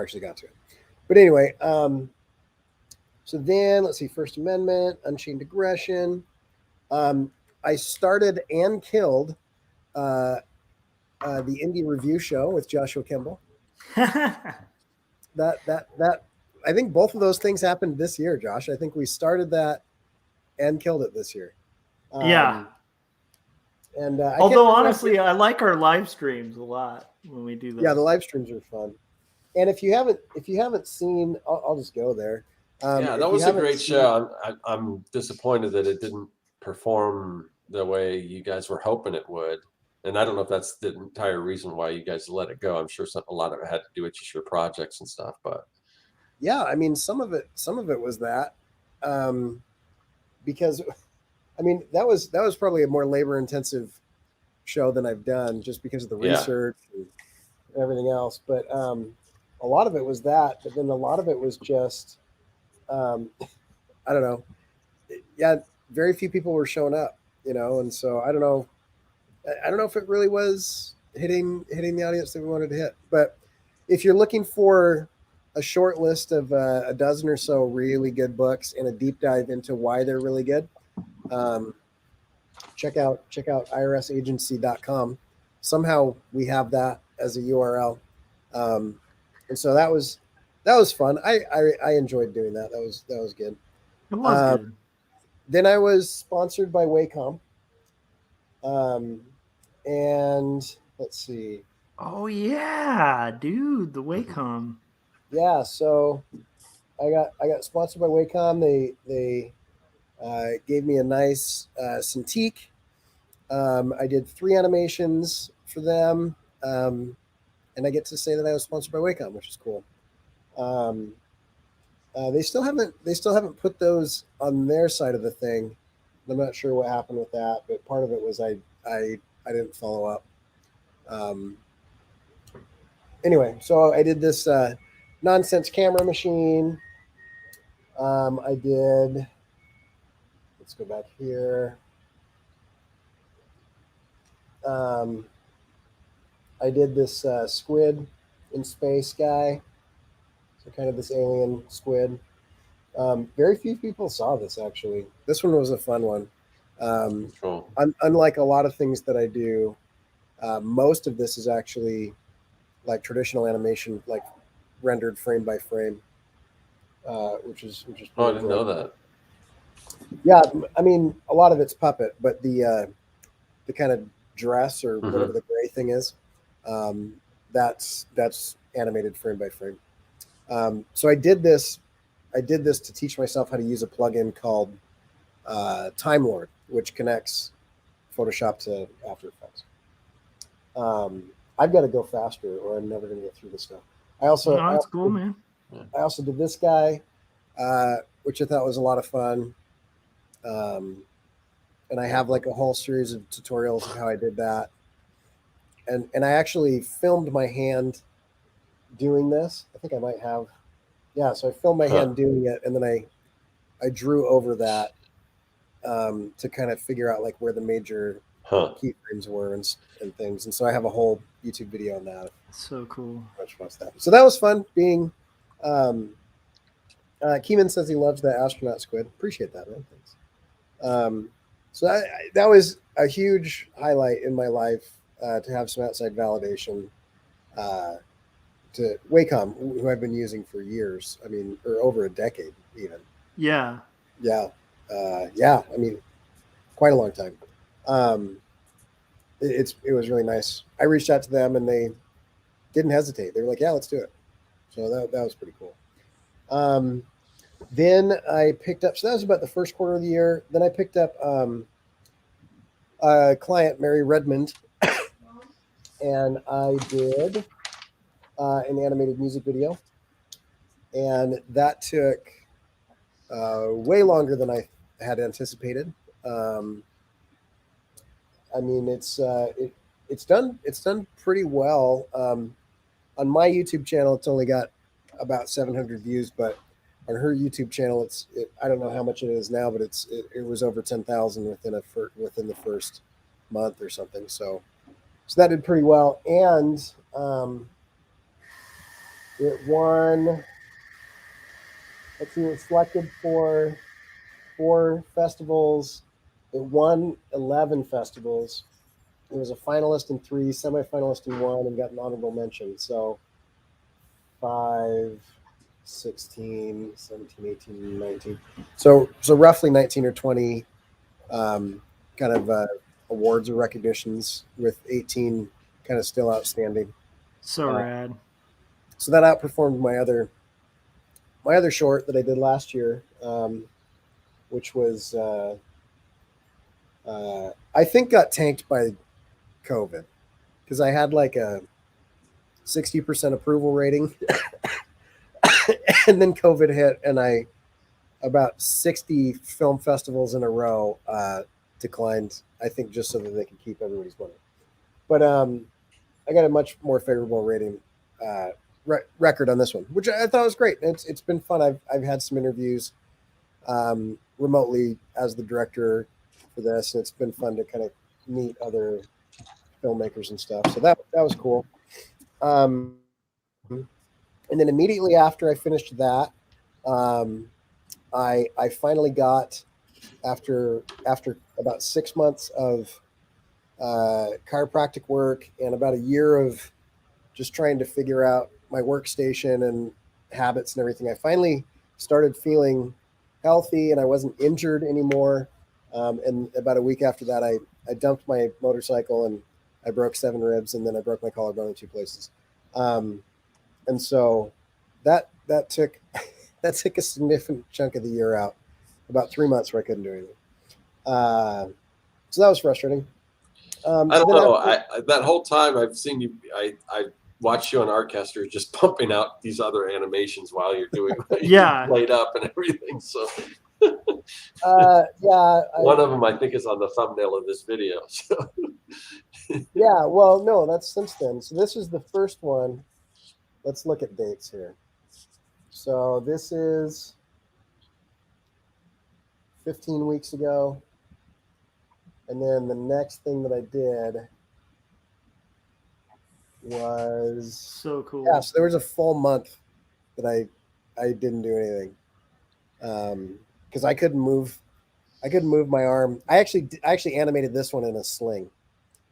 actually got to it. But anyway, so then let's see, First Amendment, Unchained Aggression. I started and killed the Indie Review Show with Joshua Kemble. That I think both of those things happened this year, Josh. I think we started that and killed it this year. Yeah. And although honestly, I like our live streams a lot when we do that. Yeah, the live streams are fun. And if you haven't seen, I'll just go there. Yeah, that was a great show. I'm disappointed that it didn't perform the way you guys were hoping it would. And I don't know if that's the entire reason why you guys let it go. I'm sure a lot of it had to do with just your projects and stuff. But yeah, I mean, some of it was that, because, I mean, that was probably a more labor intensive show than I've done, just because of the research and everything else. But a lot of it was that, but then a lot of it was just, I don't know. Yeah, very few people were showing up, and so I don't know if it really was hitting the audience that we wanted to hit. But if you're looking for a short list of a dozen or so really good books and a deep dive into why they're really good, check out irsagency.com. Somehow we have that as a URL, and so that was fun. I enjoyed doing that. That was good. It was good. Then I was sponsored by Wacom. And let's see. Oh yeah, dude, the Wacom. Yeah, so I got sponsored by Wacom. They gave me a nice Cintiq. I did 3 animations for them, and I get to say that I was sponsored by Wacom, which is cool. They still haven't put those on their side of the thing. I'm not sure what happened with that, but part of it was I didn't follow up. Anyway, so I did this nonsense camera machine. I did. Let's go back here. I did this squid in space guy. So kind of this alien squid. Very few people saw this, actually. This one was a fun one. cool. Unlike a lot of things that I do, most of this is actually like traditional animation, like rendered frame by frame, which is Oh, I didn't know that. Yeah, I mean, a lot of it's puppet, but the kind of dress or Mhm. whatever the gray thing is, that's animated frame by frame. So I did this to teach myself how to use a plugin called Time Lord, which connects Photoshop to After Effects. I've got to go faster, or I'm never going to get through this stuff. That's cool, man. I also did this guy, which I thought was a lot of fun. And I have like a whole series of tutorials of how I did that. And I actually filmed my hand doing this. I think I might have. Yeah, so I filmed my hand doing it, and then I drew over that to kind of figure out like where the major keyframes were and things. And so I have a whole YouTube video on that. So cool. So that was fun being. Keeman says he loves the astronaut squid. Appreciate that, man. Thanks. So that was a huge highlight in my life to have some outside validation. To Wacom, who I've been using for years. I mean, or over a decade, even. Yeah. Yeah. I mean, quite a long time. It was really nice. I reached out to them, and they didn't hesitate. They were like, "Yeah, let's do it." So that was pretty cool. Then I picked up. So that was about the first quarter of the year. Then I picked up a client, Mary Redmond, and I did an animated music video, and that took way longer than I had anticipated. I mean, it's done pretty well. On my YouTube channel, it's only got about 700 views, but on her YouTube channel, I don't know how much it is now, but it was over 10,000 within the first month or something. So that did pretty well, and it won. Let's see, it was selected for 4 festivals. It won 11 festivals. It was a finalist in 3, semifinalist in 1, and got an honorable mention. So 5, 16, 17, 18, 19. So roughly 19 or 20 kind of awards or recognitions, with 18 kind of still outstanding. So rad. So that outperformed my other short that I did last year, which was I think got tanked by COVID, because I had like a 60% approval rating, and then COVID hit, and about 60 film festivals in a row declined, I think, just so that they could keep everybody's money. But I got a much more favorable rating record on this one, which I thought was great. It's been fun. I've had some interviews remotely as the director for this, and it's been fun to kind of meet other filmmakers and stuff. So that was cool. And then immediately after I finished that, I finally got, after about 6 months of chiropractic work and about a year of just trying to figure out my workstation and habits and everything, I finally started feeling healthy, and I wasn't injured anymore. And about a week after that, I dumped my motorcycle, and I broke 7 ribs, and then I broke my collarbone in 2 places. And so that took that took a significant chunk of the year out, about 3 months where I couldn't do anything. So that was frustrating. I don't know. That whole time I've seen you, I watched you on Artcasters just pumping out these other animations while you're doing Yeah, laid up and everything. So one of them I think is on the thumbnail of this video. So. Yeah, well, no, that's since then. So this is the first one. Let's look at dates here. So this is 15 weeks ago. And then the next thing that I did was so cool. Yeah, so there was a full month that I didn't do anything. Because I couldn't move my arm. I actually animated this one in a sling.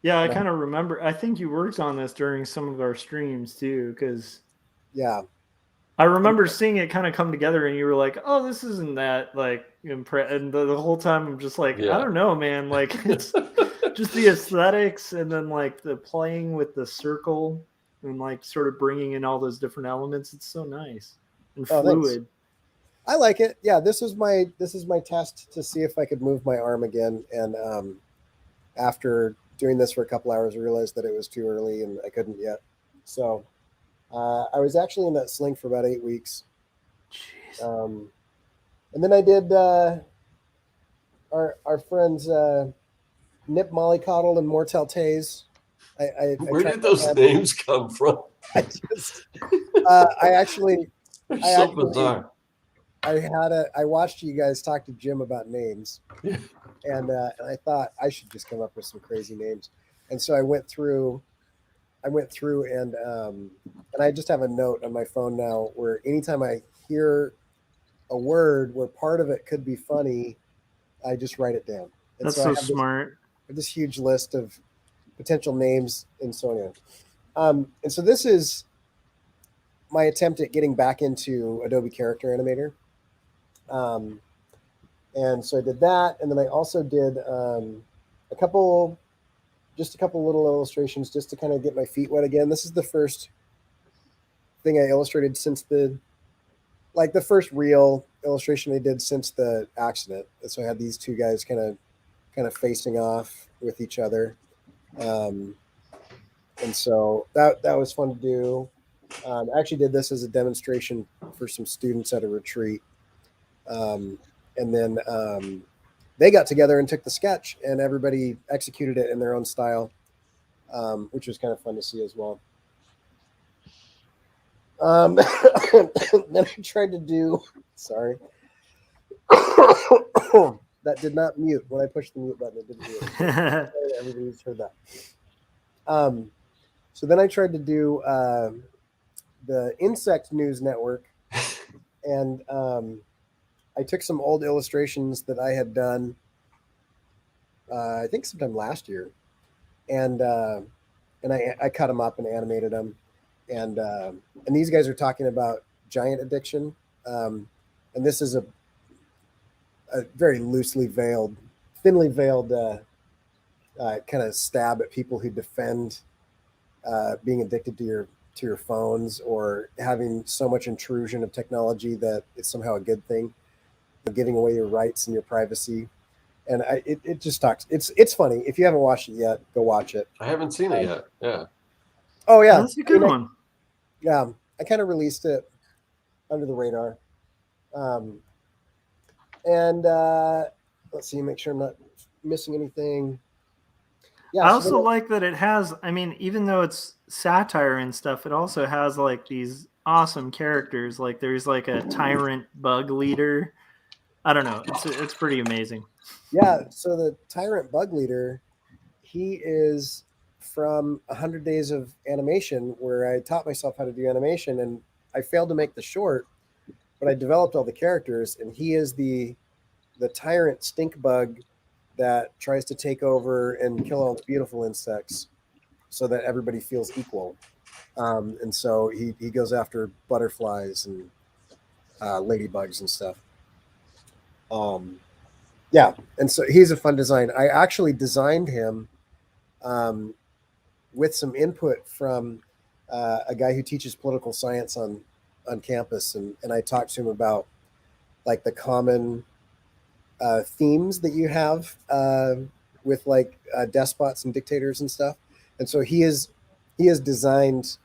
Yeah, I kind of remember. I think you worked on this during some of our streams too, because I remember seeing it kind of come together, and you were like, "Oh, this isn't that like and the whole time I'm just like, I don't know, man. Like it's just the aesthetics, and then like the playing with the circle, and like sort of bringing in all those different elements. It's so nice and fluid." Thanks. I like it. Yeah, this is my test to see if I could move my arm again. And after doing this for a couple hours, I realized that it was too early and I couldn't yet. So I was actually in that sling for about 8 weeks. Jeez. And then I did our friends Nip Mollycoddle and Mortel Taze. Where did those names come from? I actually Bizarre. I watched you guys talk to Jim about names, and I thought I should just come up with some crazy names. And so I went through and I just have a note on my phone now where anytime I hear a word where part of it could be funny, I just write it down. And That's so so smart. This huge list of potential names and so on. And so this is my attempt at getting back into Adobe Character Animator. And so I did that, and then I also did a couple little illustrations just to kind of get my feet wet again. This is the first thing I illustrated since the first real illustration I did since the accident. And so I had these two guys kind of facing off with each other. And so that was fun to do. I actually did this as a demonstration for some students at a retreat. And then they got together and took the sketch, and everybody executed it in their own style, which was kind of fun to see as well. Then I tried to do Sorry. That did not mute. When I pushed the mute button, it didn't mute. Everybody's heard that. So then I tried to do the Insect News Network, and I took some old illustrations that I had done, I think sometime last year, and I cut them up and animated them, and these guys are talking about giant addiction, and this is a very loosely veiled, thinly veiled kind of stab at people who defend being addicted to your phones or having so much intrusion of technology that it's somehow a good thing, giving away your rights and your privacy. And it just talks. It's funny. If you haven't watched it yet, go watch it. I haven't seen it yet. Yeah. Oh yeah, That's a good one. I kind of released it under the radar. And let's see, make sure I'm not missing anything. Yeah, I also like that it has, I mean, even though it's satire and stuff, it also has like these awesome characters. Like there's like a tyrant bug leader. I don't know. It's pretty amazing. Yeah, so the tyrant bug leader, he is from 100 Days of Animation, where I taught myself how to do animation, and I failed to make the short, but I developed all the characters, and he is the tyrant stink bug that tries to take over and kill all the beautiful insects so that everybody feels equal. And so he goes after butterflies and ladybugs and stuff. Yeah, and so he's a fun design. I actually designed him with some input from a guy who teaches political science on campus, and I talked to him about like the common themes that you have with like despots and dictators and stuff. And so he is designed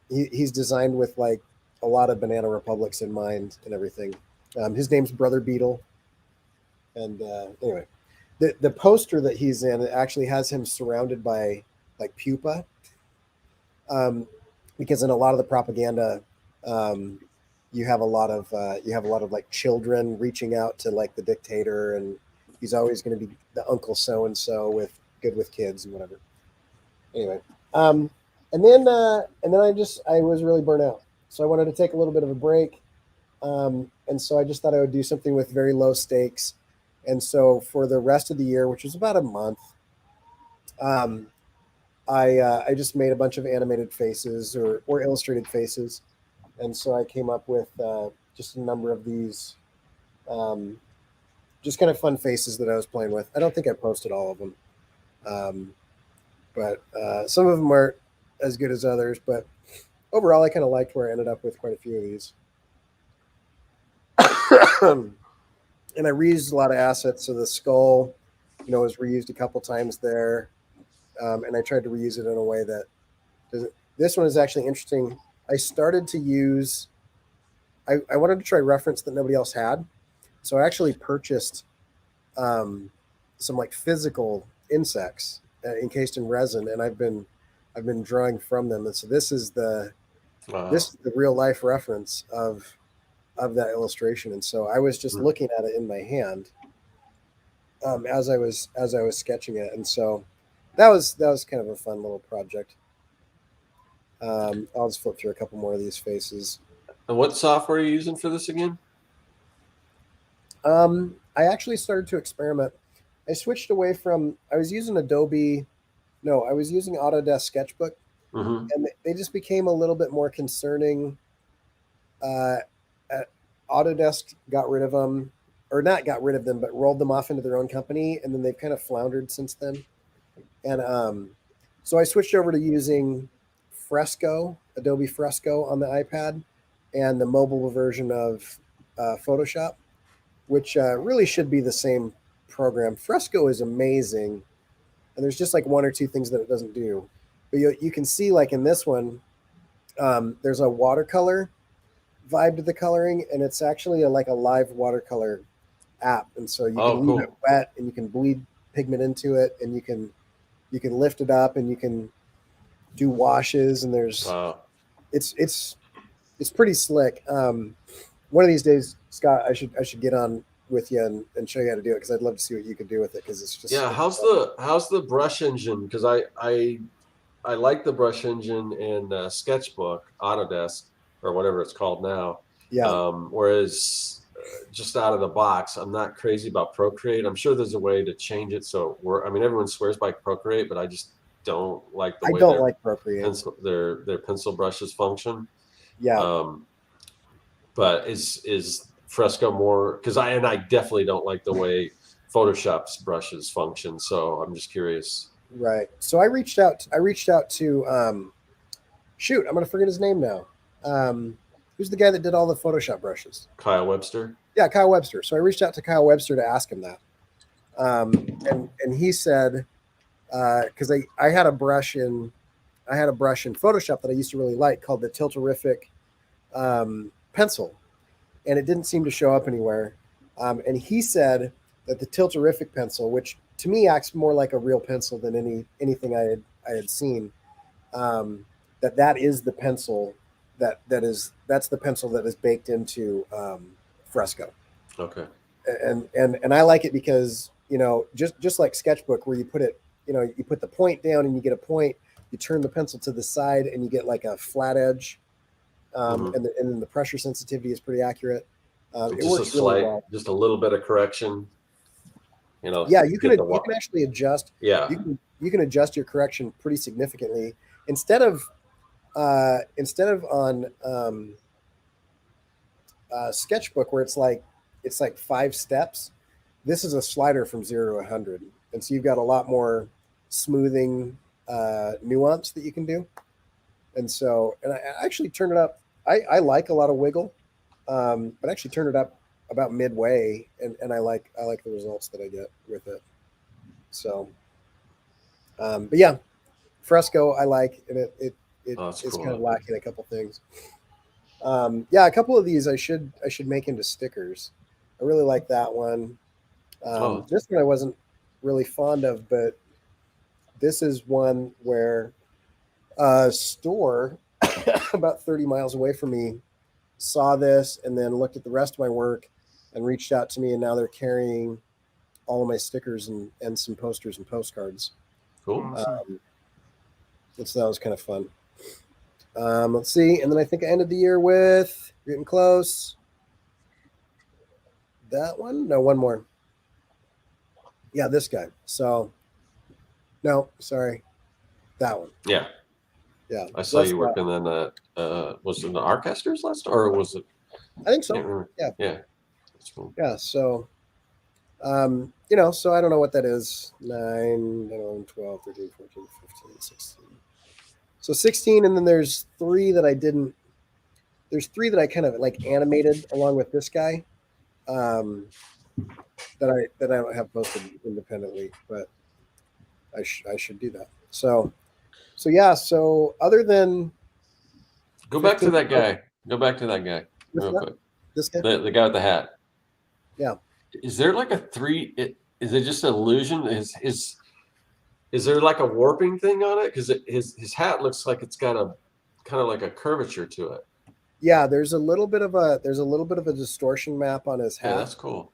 he's designed with like a lot of banana republics in mind and everything. His name's Brother Beetle. And anyway, the poster that he's in actually has him surrounded by like pupa, because in a lot of the propaganda, you have a lot of like children reaching out to like the dictator, and he's always going to be the uncle so and so with good with kids and whatever. Anyway, and then I was really burnt out, so I wanted to take a little bit of a break, and so I just thought I would do something with very low stakes. And so for the rest of the year, which was about a month, I just made a bunch of animated faces or illustrated faces. And so I came up with just a number of these just kind of fun faces that I was playing with. I don't think I posted all of them. But some of them aren't as good as others. But overall, I kind of liked where I ended up with quite a few of these. And I reused a lot of assets. So the skull, was reused a couple times there. And I tried to reuse it in a way that this one is actually interesting. I started to use, I wanted to try reference that nobody else had. So I actually purchased some like physical insects encased in resin, and I've been drawing from them. And so this is the real life reference of that illustration. And so I was just looking at it in my hand as I was sketching it. And so that was kind of a fun little project. I'll just flip through a couple more of these faces. And what software are you using for this again? I actually started to experiment. I switched away from, I was using Autodesk Sketchbook, and they just became a little bit more concerning. Autodesk got rid of them, or not got rid of them, but rolled them off into their own company, and then they've kind of floundered since then. And so I switched over to using Adobe Fresco on the iPad, and the mobile version of Photoshop, which really should be the same program. Fresco is amazing, and there's just like one or two things that it doesn't do. But you can see, like in this one, there's a watercolor vibe to the coloring, and it's actually like a live watercolor app. And so you can leave it wet, and you can bleed pigment into it, and you can lift it up, and you can do washes, and there's it's pretty slick. one of these days, Scott, I should get on with you and show you how to do it, because I'd love to see what you could do with it, because it's just How's the brush engine? Because I like the brush engine in Sketchbook, Autodesk, or whatever it's called now. Yeah. Whereas just out of the box, I'm not crazy about Procreate. I'm sure there's a way to change it so everyone swears by Procreate, but I just don't like the way I don't like Procreate. their pencil brushes function. Yeah. But is Fresco more? Because I definitely don't like the way Photoshop's brushes function. So I'm just curious. Right. So I reached out to shoot, I'm gonna forget his name now. Who's the guy that did all the Photoshop brushes? Kyle Webster. Yeah, Kyle Webster. So I reached out to Kyle Webster to ask him that. And he said, because I had a brush in Photoshop that I used to really like called the Tiltorific pencil, and it didn't seem to show up anywhere. And he said that the Tiltorific pencil, which to me acts more like a real pencil than anything I had seen, that is the pencil that's the pencil that is baked into Fresco. Okay. And I like it because, just like Sketchbook, where you put it, you put the point down and you get a point, you turn the pencil to the side and you get like a flat edge. And then the pressure sensitivity is pretty accurate. It works really well. Just a little bit of correction. Yeah, you can actually adjust. Yeah, you can adjust your correction pretty significantly instead of on Sketchbook, where it's like 5 steps. This is a slider from 0 to 100, and so you've got a lot more smoothing nuance that you can do. And I actually turned it up. I like a lot of wiggle, but actually turned it up about midway, and I like the results that I get with it. So, but yeah, Fresco I like, and it's cool. kind of lacking a couple things. A couple of these I should make into stickers. I really like that one. This one I wasn't really fond of, but this is one where a store about 30 miles away from me saw this and then looked at the rest of my work and reached out to me, and now they're carrying all of my stickers and some posters and postcards. Cool. So that was kind of fun. Let's see. And then I think I ended the year with, getting close, that one. No, one more. Yeah, this guy. So, no, sorry, that one. Yeah. I saw you working on that. Was it the Artcasters last, or was it? I think so. Yeah. That's cool. Yeah. So, so I don't know what that is. 9, 11, 12, 13, 14, 15, 16. So 16, and then there's 3 that I didn't. There's 3 that I kind of like animated along with this guy, that I don't have posted independently, but I should do that. So yeah. So other than go back to that guy. Go back to that guy real quick. This guy, the guy with the hat. Yeah. Is there like a 3? Is it just an illusion? Is there like a warping thing on it? Because his hat looks like it's got a kind of like a curvature to it. Yeah, there's a little bit of a distortion map on his hat. Yeah, that's cool.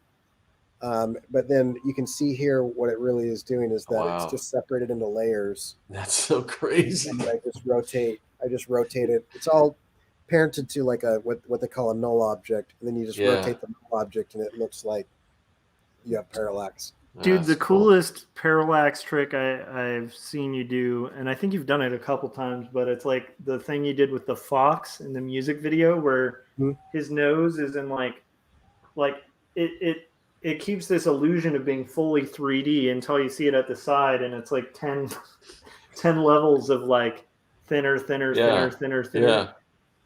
But then you can see here what it really is doing is that it's just separated into layers. That's so crazy. And I just rotate it. It's all parented to like a what they call a null object, and then you just rotate the null object, and it looks like you have parallax. Dude, the coolest parallax trick I've seen you do, and I think you've done it a couple times, but it's like the thing you did with the fox in the music video where his nose is in like it keeps this illusion of being fully 3D until you see it at the side, and it's like 10 levels of like thinner. Yeah.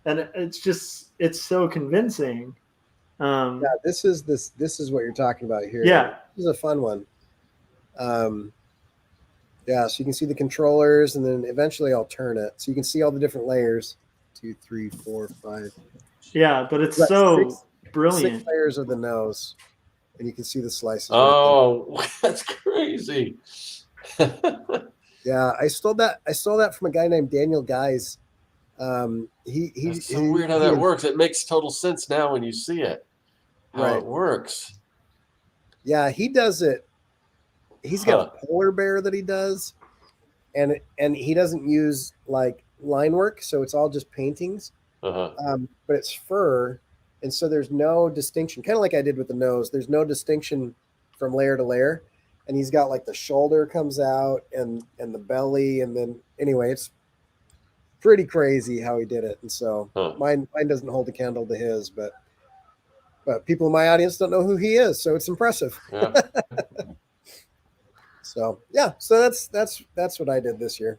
And it's so convincing. This is what you're talking about here. Yeah, this is a fun one. So you can see the controllers, and then eventually I'll turn it so you can see all the different layers. 2, 3, 4, 5. Yeah, but it's so brilliant. 6 layers of the nose, and you can see the slices. Oh, that's crazy. Yeah, I stole that from a guy named Daniel Guys. It's so weird how that works. It makes total sense now when you see it, how it works. Yeah, he does it. He's got a polar bear that he does, and he doesn't use like line work, so it's all just paintings. But it's fur, and so there's no distinction. Kind of like I did with the nose. There's no distinction from layer to layer, and he's got like the shoulder comes out and the belly, and then anyway, it's pretty crazy how he did it. And so mine doesn't hold a candle to his, but people in my audience don't know who he is, so it's impressive. Yeah. So yeah, so that's what I did this year.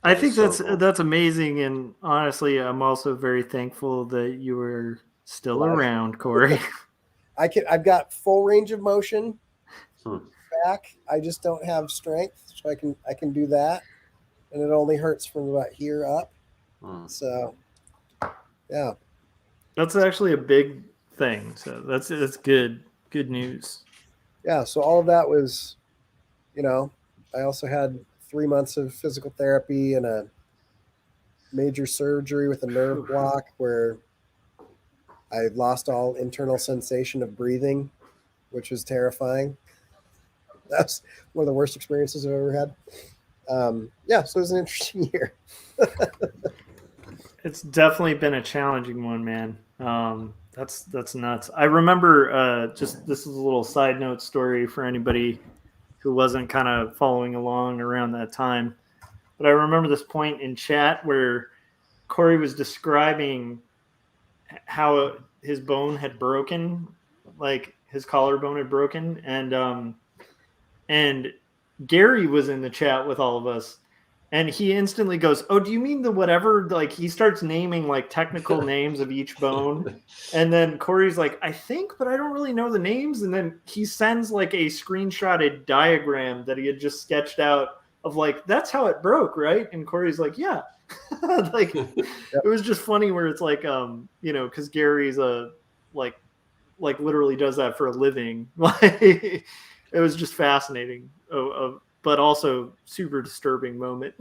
I think that's amazing, and honestly, I'm also very thankful that you were still around, Cory. I've got full range of motion back. I just don't have strength, so I can do that, and it only hurts from about here up. So yeah, that's actually a big thing. So that's good news. Yeah, so all of that was, I also had 3 months of physical therapy and a major surgery with a nerve block where I lost all internal sensation of breathing, which was terrifying. That's one of the worst experiences I've ever had. So it was an interesting year. It's definitely been a challenging one, man. That's nuts. I remember just this is a little side note story for anybody who wasn't kind of following along around that time. But I remember this point in chat where Cory was describing how his bone had broken, like his collarbone had broken, and Gary was in the chat with all of us. And he instantly goes, "Oh, do you mean the whatever?" Like he starts naming like technical names of each bone. And then Cory's like, "I think, but I don't really know the names." And then he sends like a screenshotted diagram that he had just sketched out of like, "That's how it broke, right?" And Cory's like, "Yeah." Like it was just funny where it's like, because Gary's like literally does that for a living. Like it was just fascinating. But also super disturbing moment.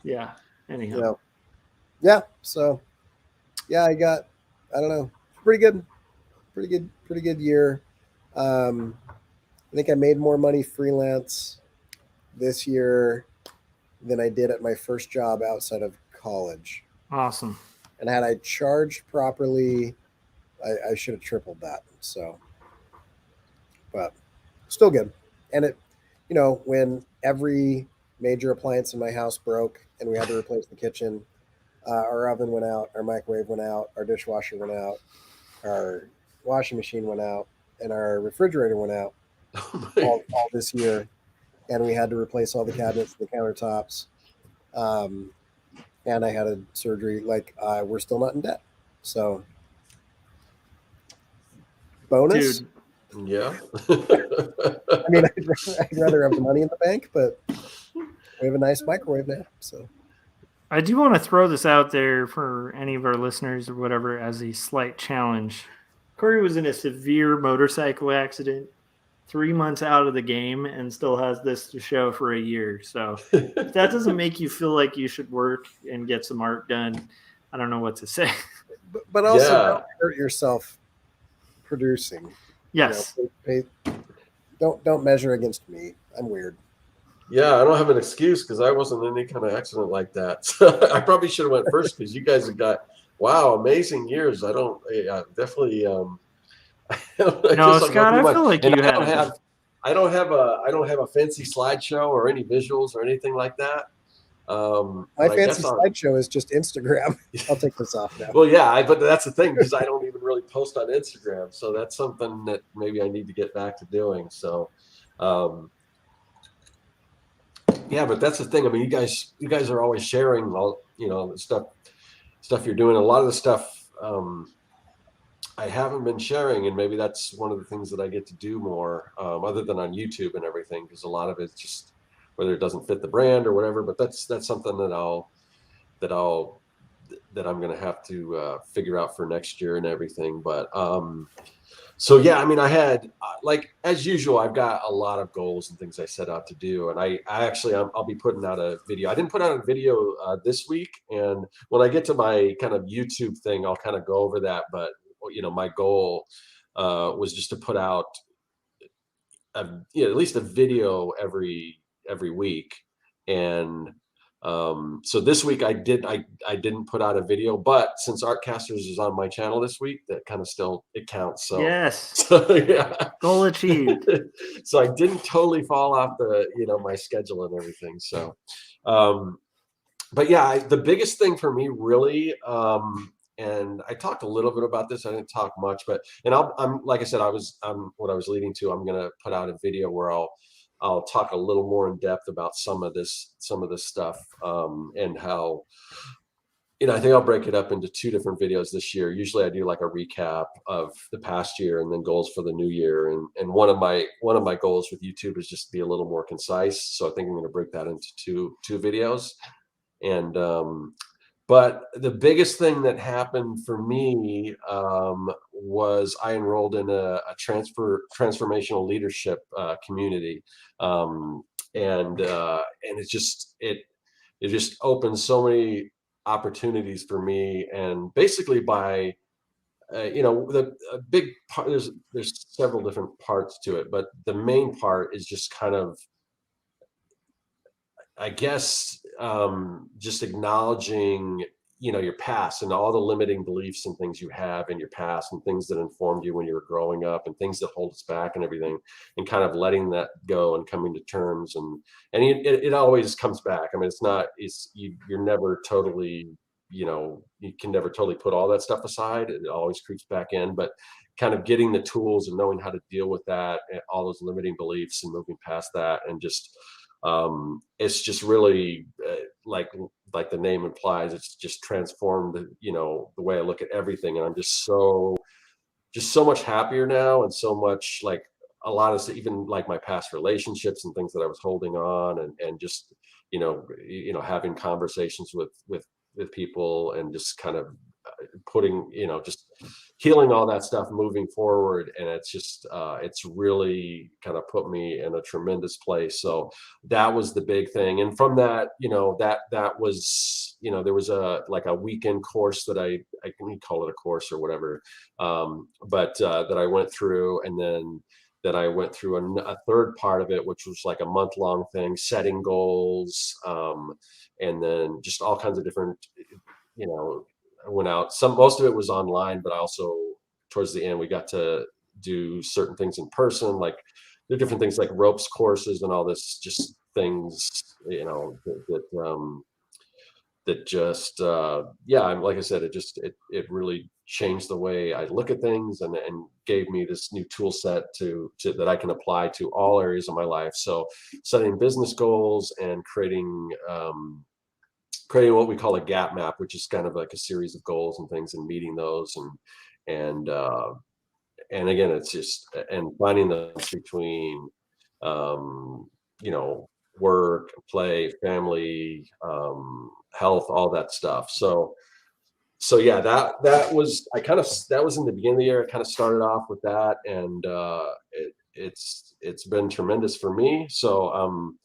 Yeah. Anyhow. Yeah. So yeah, I don't know, pretty good year. I think I made more money freelance this year than I did at my first job outside of college. Awesome. And had I charged properly, I should have tripled that. So, but still good. And it, when every major appliance in my house broke and we had to replace the kitchen, our oven went out, our microwave went out, our dishwasher went out, our washing machine went out, and our refrigerator went out all this year. And we had to replace all the cabinets and the countertops. And I had a surgery. Like, we're still not in debt. So, bonus. Dude. Yeah. I mean, I'd rather have the money in the bank, but we have a nice microwave now. So I do want to throw this out there for any of our listeners or whatever as a slight challenge. Cory was in a severe motorcycle accident, 3 months out of the game, and still has this to show for a year. So if that doesn't make you feel like you should work and get some art done, I don't know what to say. But also don't hurt yourself producing. Yes. Don't measure against me. I'm weird. Yeah, I don't have an excuse because I wasn't in any kind of accident like that. So I probably should have went first because you guys have got amazing years. I don't definitely. No, Scott, I feel like you have. I don't have a fancy slideshow or any visuals or anything like that. My fancy slideshow is just Instagram. I'll take this off now. Well, yeah, but that's the thing because I don't even really post on Instagram, so that's something that maybe I need to get back to doing. So, yeah, but that's the thing. I mean, you guys are always sharing all the stuff you're doing. A lot of the stuff I haven't been sharing, and maybe that's one of the things that I get to do more, other than on YouTube and everything, because a lot of it's just whether it doesn't fit the brand or whatever. But that's something that I'll that I'm going to have to figure out for next year and everything. But so yeah, I mean, I had like as usual, I've got a lot of goals and things I set out to do, and I actually I'll be putting out a video. I didn't put out a video this week, and when I get to my kind of YouTube thing, I'll kind of go over that. But my goal was just to put out at least a video every week, and so this week I didn't put out a video, but since Artcasters is on my channel this week, that kind of still it counts. So yes, so yeah, goal achieved. So I didn't totally fall off the my schedule and everything. So but yeah, the biggest thing for me really, and I talked a little bit about this. I didn't talk much, but I'm like I said, what I was leading to. I'm gonna put out a video where I'll talk a little more in depth about some of this stuff, and how I think I'll break it up into 2 different videos this year. Usually I do like a recap of the past year and then goals for the new year. And one of my goals with YouTube is just to be a little more concise. So I think I'm going to break that into two videos. And but the biggest thing that happened for me was I enrolled in a transformational leadership community, and it just opened so many opportunities for me. And basically by the big part, there's several different parts to it, but the main part is just kind of, I guess, just acknowledging, your past and all the limiting beliefs and things you have in your past and things that informed you when you were growing up and things that hold us back and everything, and kind of letting that go and coming to terms. And it always comes back. I mean, you're never totally, you can never totally put all that stuff aside. It always creeps back in, but kind of getting the tools and knowing how to deal with that and all those limiting beliefs and moving past that, and just it's just really like the name implies, it's just transformed the way I look at everything. And I'm just so much happier now, and so much like a lot of even like my past relationships and things that I was holding on, and just having conversations with people, and just kind of putting just healing all that stuff, moving forward. And it's just it's really kind of put me in a tremendous place. So that was the big thing. And from that, that was, there was a weekend course that I can call it a course or whatever, but that I went through, and then that I went through a third part of it, which was like a month-long thing, setting goals, and then just all kinds of different, I went out. Most of it was online, but I also, towards the end, we got to do certain things in person, like there are different things like ropes courses and all this, just things, that just, like I said, it really changed the way I look at things, and gave me this new tool set that I can apply to all areas of my life. So setting business goals and creating what we call a gap map, which is kind of like a series of goals and things, and meeting those, and again, it's just, and finding the between work, play, family, health, all that stuff. So yeah, that was that was in the beginning of the year. I kind of started off with that, and it's been tremendous for me. So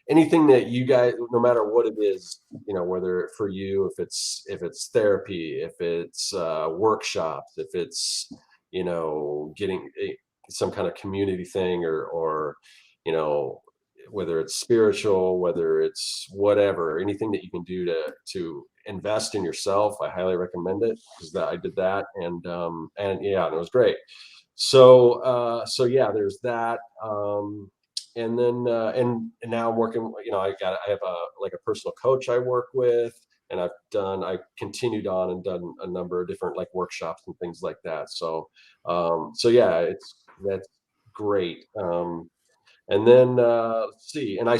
anything that you guys, no matter what it is, whether for you, if it's therapy, if it's workshops, if it's getting some kind of community thing, or whether it's spiritual, whether it's whatever, anything that you can do to invest in yourself, I highly recommend it, because I did that, and yeah, and it was great. So yeah, there's that. And then and now I'm working, I have a personal coach I work with, and I've continued on and done a number of different like workshops and things like that. So yeah, that's great. And then let's see. And one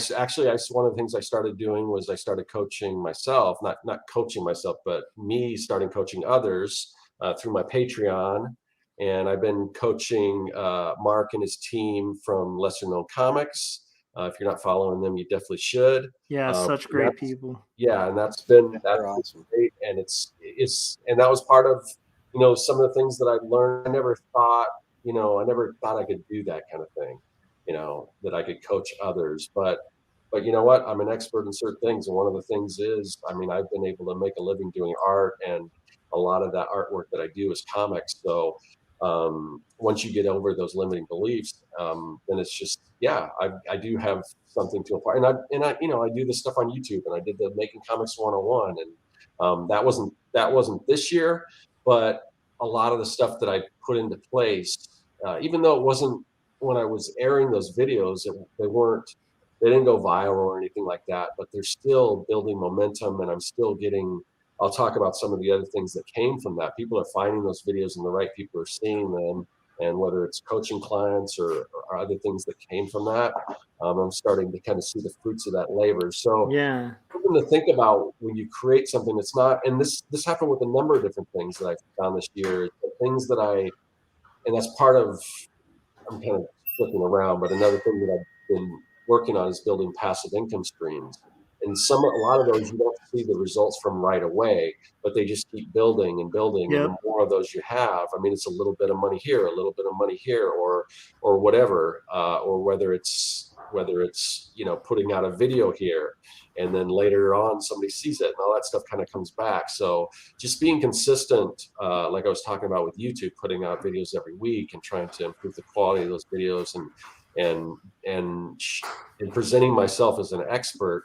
of the things I started doing was I started coaching myself, not coaching myself, but me starting coaching others through my Patreon. And I've been coaching Mark and his team from Lesser Known Comics. If you're not following them, you definitely should. Yeah, such great people. Yeah, and that's been awesome. great, and it's and that was part of some of the things that I learned. I never thought I could do that kind of thing, that I could coach others, but you know what? I'm an expert in certain things, and one of the things is, I mean, I've been able to make a living doing art, and a lot of that artwork that I do is comics. So once you get over those limiting beliefs, then it's just, yeah, I do have something to apply, and I I do this stuff on YouTube, and I did the Making Comics 101, and that wasn't this year, but a lot of the stuff that I put into place, even though it wasn't when I was airing those videos, they didn't go viral or anything like that, but they're still building momentum, and I'll talk about some of the other things that came from that. People are finding those videos, and the right people are seeing them. And whether it's coaching clients or other things that came from that, I'm starting to kind of see the fruits of that labor. So yeah, something to think about when you create something that's not, and this happened with a number of different things that I've found this year, things that and that's part of, I'm kind of flipping around, but another thing that I've been working on is building passive income streams. And a lot of those you don't see the results from right away, but they just keep building and building. Yep. And the more of those you have, I mean, it's a little bit of money here, a little bit of money here, or whatever, or whether it's putting out a video here, and then later on somebody sees it, and all that stuff kind of comes back. So just being consistent, like I was talking about with YouTube, putting out videos every week and trying to improve the quality of those videos, and presenting myself as an expert,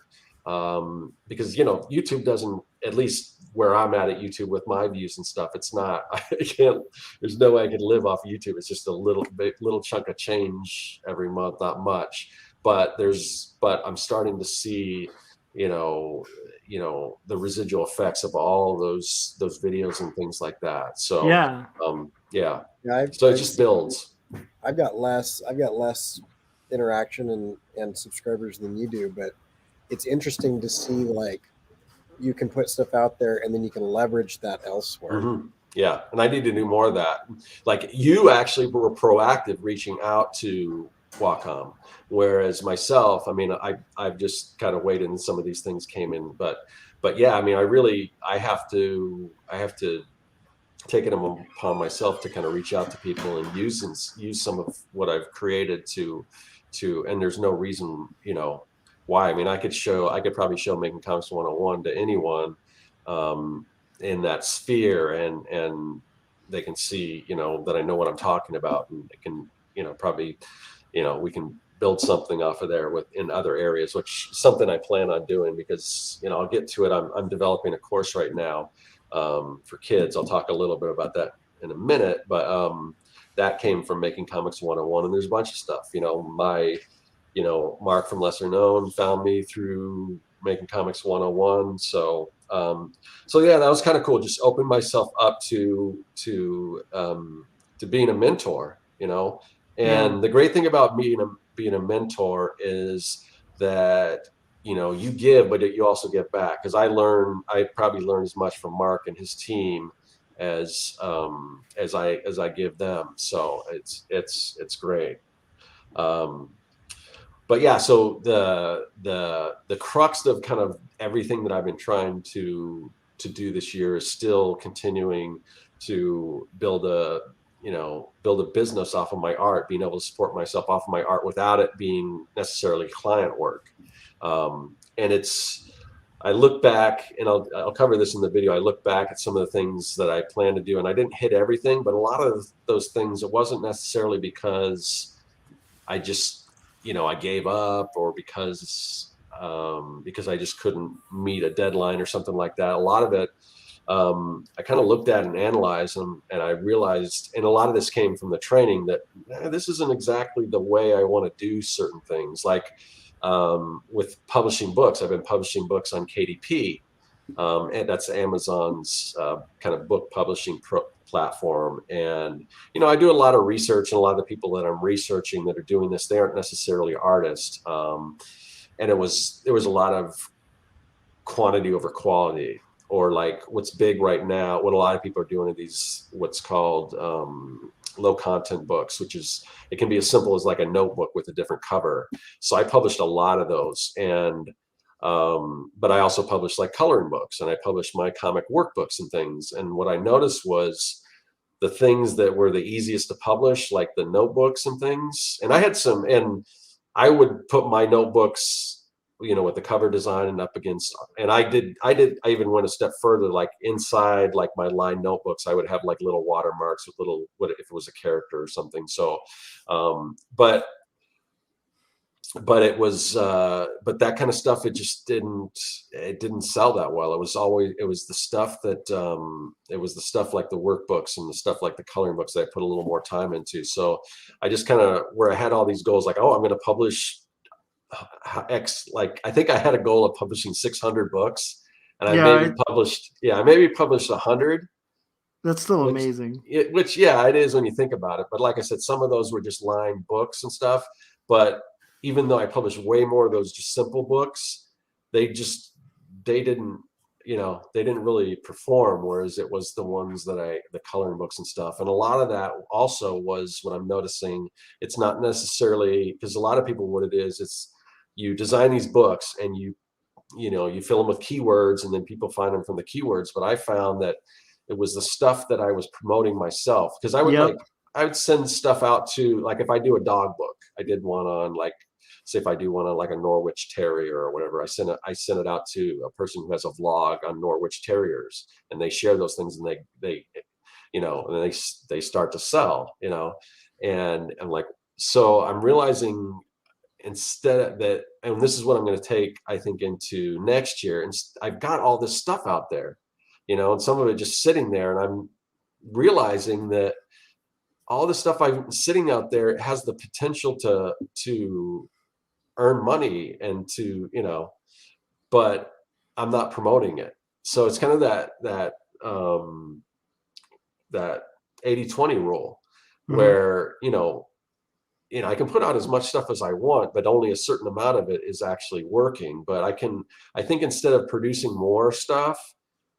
because YouTube doesn't, at least where I'm at YouTube with my views and stuff, it's not, there's no way I could live off YouTube. It's just a little chunk of change every month, not much, but I'm starting to see the residual effects of all those videos and things like that. So yeah, so it just builds. I've got less interaction and subscribers than you do, but it's interesting to see, like, you can put stuff out there and then you can leverage that elsewhere. Mm-hmm. Yeah, and I need to do more of that. Like, you actually were proactive reaching out to Wacom, whereas myself, I mean, I've just kind of waited, and some of these things came in, but yeah, I mean, I have to take it upon myself to kind of reach out to people and use some of what I've created to, and there's no reason, why. I mean, I could probably show Making Comics 101 to anyone in that sphere, and they can see, that I know what I'm talking about, and they can, probably, we can build something off of there in other areas, which is something I plan on doing, because, I'll get to it. I'm developing a course right now for kids. I'll talk a little bit about that in a minute, but that came from Making Comics 101, and there's a bunch of stuff. Mark from Lesser Known found me through Making Comics 101. So yeah, that was kind of cool. Just open myself up to being a mentor, and the great thing about being a mentor is that, you give, but you also get back. Cause I probably learn as much from Mark and his team as I give them. So it's great. But yeah, so the crux of kind of everything that I've been trying to do this year is still continuing to build a business off of my art, being able to support myself off of my art without it being necessarily client work. And I look back, and I'll cover this in the video. I look back at some of the things that I plan to do, and I didn't hit everything, but a lot of those things, it wasn't necessarily because I just, I gave up, or because I just couldn't meet a deadline or something like that. A lot of it, I kind of looked at and analyzed them, and I realized, and a lot of this came from the training, that this isn't exactly the way I want to do certain things. Like with publishing books, I've been publishing books on KDP, and that's Amazon's kind of book publishing platform. And I do a lot of research, and a lot of the people that I'm researching that are doing this, they aren't necessarily artists, and there was a lot of quantity over quality, or like what's big right now, what a lot of people are doing are these what's called low content books, which is, it can be as simple as like a notebook with a different cover. So I published a lot of those. And but I also published like coloring books, and I published my comic workbooks and things. And what I noticed was the things that were the easiest to publish, like the notebooks and things. And I had some, and I would put my notebooks, you know, with the cover design and up against, and I even went a step further, like inside like my lined notebooks, I would have like little watermarks with little, what if it was a character or something. So, but it was but that kind of stuff, it just didn't sell that well. It was the stuff that it was the stuff like the workbooks and the stuff like the coloring books that I put a little more time into. So I just kind of, where I had all these goals, like, oh, I'm going to publish X, like I think I had a goal of publishing 600 books, and I maybe published 100. That's still amazing. Which yeah, it is when you think about it. But like I said, some of those were just lined books and stuff. But even though I published way more of those just simple books, they didn't really perform. Whereas it was the ones that the coloring books and stuff. And a lot of that also was what I'm noticing. It's not necessarily, because a lot of people, what it is, it's you design these books and you fill them with keywords, and then people find them from the keywords. But I found that it was the stuff that I was promoting myself, because I would send stuff out to, like, if I do a dog book, I did one on, like, say if I do one on like a Norwich Terrier or whatever, I send it out to a person who has a vlog on Norwich Terriers, and they share those things, and they start to sell, and I'm like, so I'm realizing, instead of that, and this is what I'm going to take, I think, into next year, and I've got all this stuff out there, and some of it just sitting there, and I'm realizing that all the stuff I'm sitting out there has the potential to earn money and to, but I'm not promoting it. So it's kind of that 80-20 rule, where, I can put out as much stuff as I want, but only a certain amount of it is actually working. But I think instead of producing more stuff,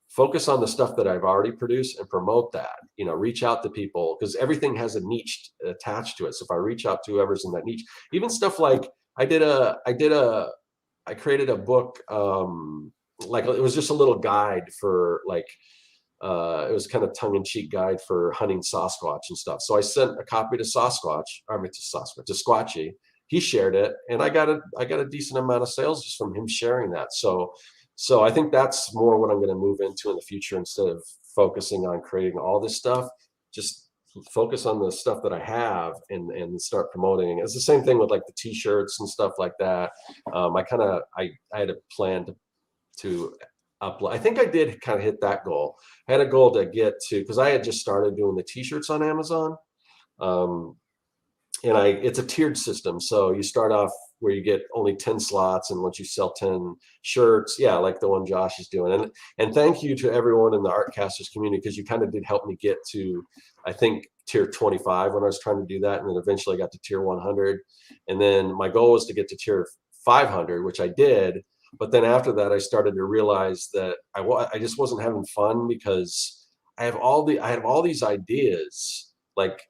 focus on the stuff that I've already produced and promote that, reach out to people, because everything has a niche attached to it. So if I reach out to whoever's in that niche, even stuff like I created a book, like it was just a little guide for like, it was kind of tongue-in-cheek guide for hunting Sasquatch and stuff. So I sent a copy to Squatchy. He shared it, and I got a decent amount of sales just from him sharing that. So I think that's more what I'm going to move into in the future. Instead of focusing on creating all this stuff, just focus on the stuff that I have and start promoting. It's the same thing with like the t-shirts and stuff like that. I had a plan to upload. I think I did kind of hit that goal. I had a goal to get to, because I had just started doing the t-shirts on Amazon. And it's a tiered system. So you start off where you get only 10 slots, and once you sell 10 shirts, like the one Josh is doing. And thank you to everyone in the Artcasters community, because you kind of did help me get to, I think, tier 25 when I was trying to do that. And then eventually I got to tier 100. And then my goal was to get to tier 500, which I did. But then after that, I started to realize that I just wasn't having fun, because I have all these ideas, like,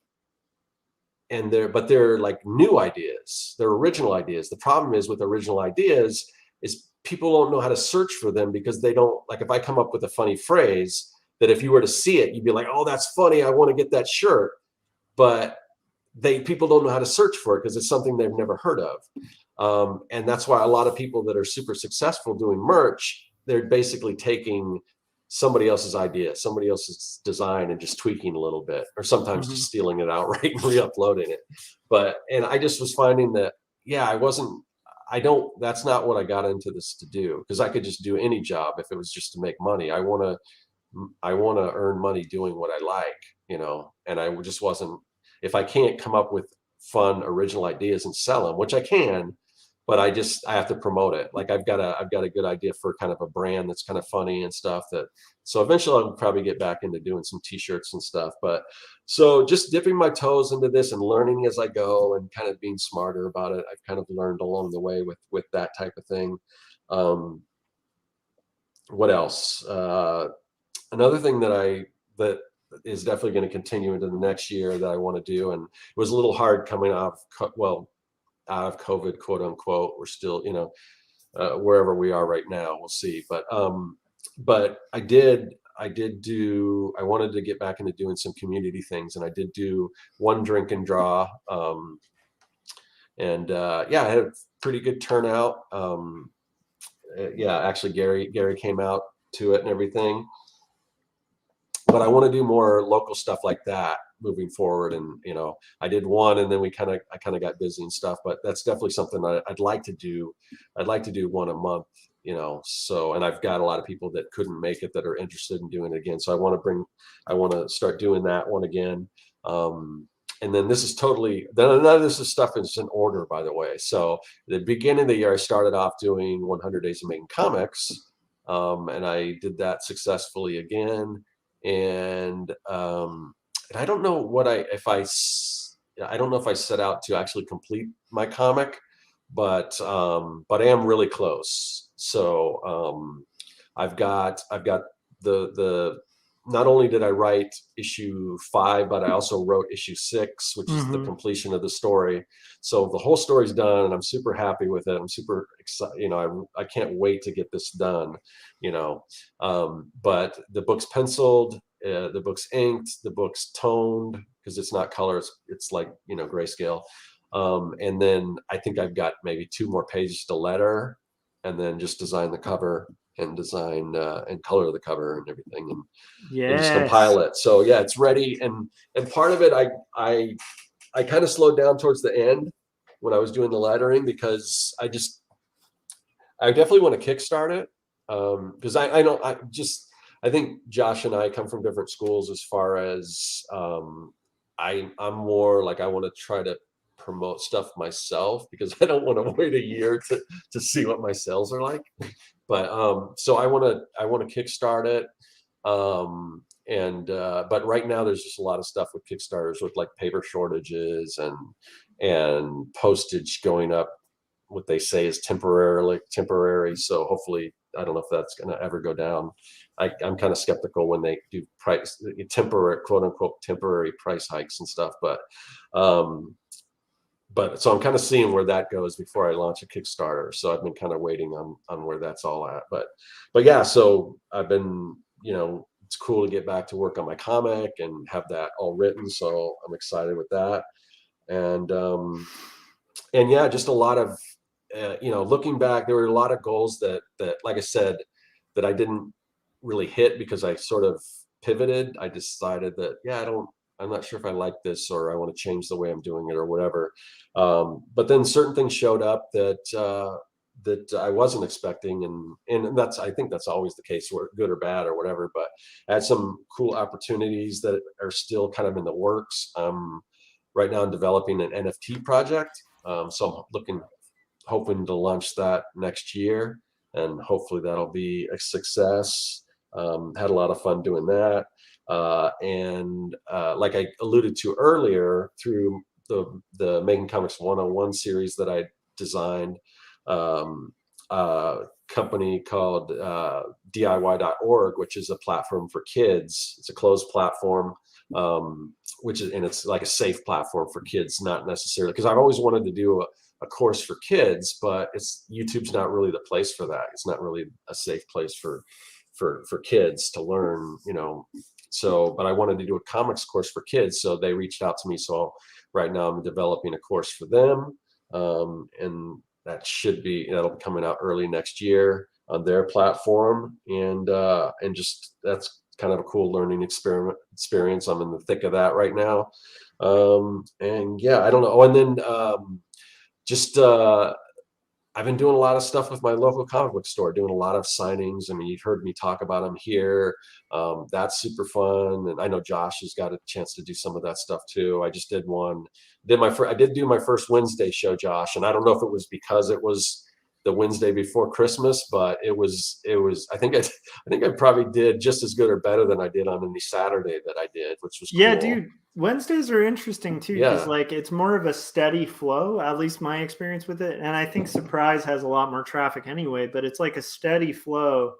and they're like new ideas. They're original ideas. The problem is with original ideas is people don't know how to search for them, because they don't, like, if I come up with a funny phrase that if you were to see it, you'd be like, oh, that's funny, I want to get that shirt. But people don't know how to search for it, because it's something they've never heard of. And that's why a lot of people that are super successful doing merch, they're basically taking somebody else's idea, somebody else's design, and just tweaking a little bit, or sometimes just stealing it outright and re-uploading it. And I just was finding that, that's not what I got into this to do, because I could just do any job if it was just to make money. I want to earn money doing what I like, and I just wasn't, if I can't come up with fun, original ideas and sell them, which I can, but I have to promote it. Like I've got a good idea for kind of a brand that's kind of funny and stuff, so eventually I'll probably get back into doing some t-shirts and stuff. But so just dipping my toes into this and learning as I go, and kind of being smarter about it. I've kind of learned along the way with that type of thing. What else? Another thing that is definitely going to continue into the next year that I want to do. And it was a little hard coming out of COVID, quote unquote. We're still, wherever we are right now, we'll see. But I wanted to get back into doing some community things, and I did do one drink and draw. I had a pretty good turnout. Actually Gary came out to it and everything. But I want to do more local stuff like that moving forward. And, I did one, and then I kind of got busy and stuff, but that's definitely something I'd like to do. I'd like to do one a month, so, and I've got a lot of people that couldn't make it that are interested in doing it again. So I want to start doing that one again. And then none of this stuff is in order, by the way. So at the beginning of the year, I started off doing 100 Days of Making Comics. And I did that successfully again. And I don't know if I set out to actually complete my comic, but I am really close. So I've got the not only did I write issue 5, but I also wrote issue 6, which is the completion of the story. So the whole story's done, and I'm super happy with it. I'm super excited. I can't wait to get this done. But the book's penciled, the book's inked, the book's toned because it's not color. It's like grayscale. And then I think I've got maybe 2 more pages to letter, and then just design the cover and design and color the cover and everything, and just compile it. So yeah, it's ready. And part of it, I kind of slowed down towards the end when I was doing the lettering, because I definitely want to kickstart it. Because I think Josh and I come from different schools as far as I'm more like, I want to try to promote stuff myself, because I don't want to wait a year to see what my sales are like. But so I want to kickstart it. But right now there's just a lot of stuff with Kickstarters, with like paper shortages and postage going up, what they say is temporary. So hopefully, I don't know if that's going to ever go down. I'm kind of skeptical when they do temporary, quote unquote, temporary price hikes and stuff. But so I'm kind of seeing where that goes before I launch a Kickstarter. So I've been kind of waiting on where that's all at. But yeah, so I've been, it's cool to get back to work on my comic and have that all written. So I'm excited with that. And yeah, just a lot of, looking back, there were a lot of goals that, like I said, that I didn't really hit because I sort of pivoted. I decided that, I'm not sure if I like this, or I want to change the way I'm doing it, or whatever. But then certain things showed up that I wasn't expecting, and I think that's always the case, good or bad or whatever. But I had some cool opportunities that are still kind of in the works. Right now I'm developing an NFT project, so I'm hoping to launch that next year, and hopefully that'll be a success. Had a lot of fun doing that. Like I alluded to earlier, through the Making Comics 101 series that I designed, a company called DIY.org, which is a platform for kids. It's a closed platform, it's like a safe platform for kids, not necessarily, because I've always wanted to do a course for kids, but YouTube's not really the place for that. It's not really a safe place for kids to learn, So, but I wanted to do a comics course for kids, so they reached out to me. So right now I'm developing a course for them, and that'll be coming out early next year on their platform, and just that's kind of a cool learning experience. I'm in the thick of that right now, and yeah, I don't know. Oh, and then I've been doing a lot of stuff with my local comic book store, doing a lot of signings. I mean, you've heard me talk about them here. That's super fun. And I know Josh has got a chance to do some of that stuff too. I just did one. I did do my first Wednesday show, Josh. And I don't know if it was because it was the Wednesday before Christmas, but it was, I think I probably did just as good or better than I did on any Saturday that I did, which was yeah, cool. Dude. Wednesdays are interesting too, because like it's more of a steady flow, at least my experience with it. And I think Surprise has a lot more traffic anyway, but it's like a steady flow,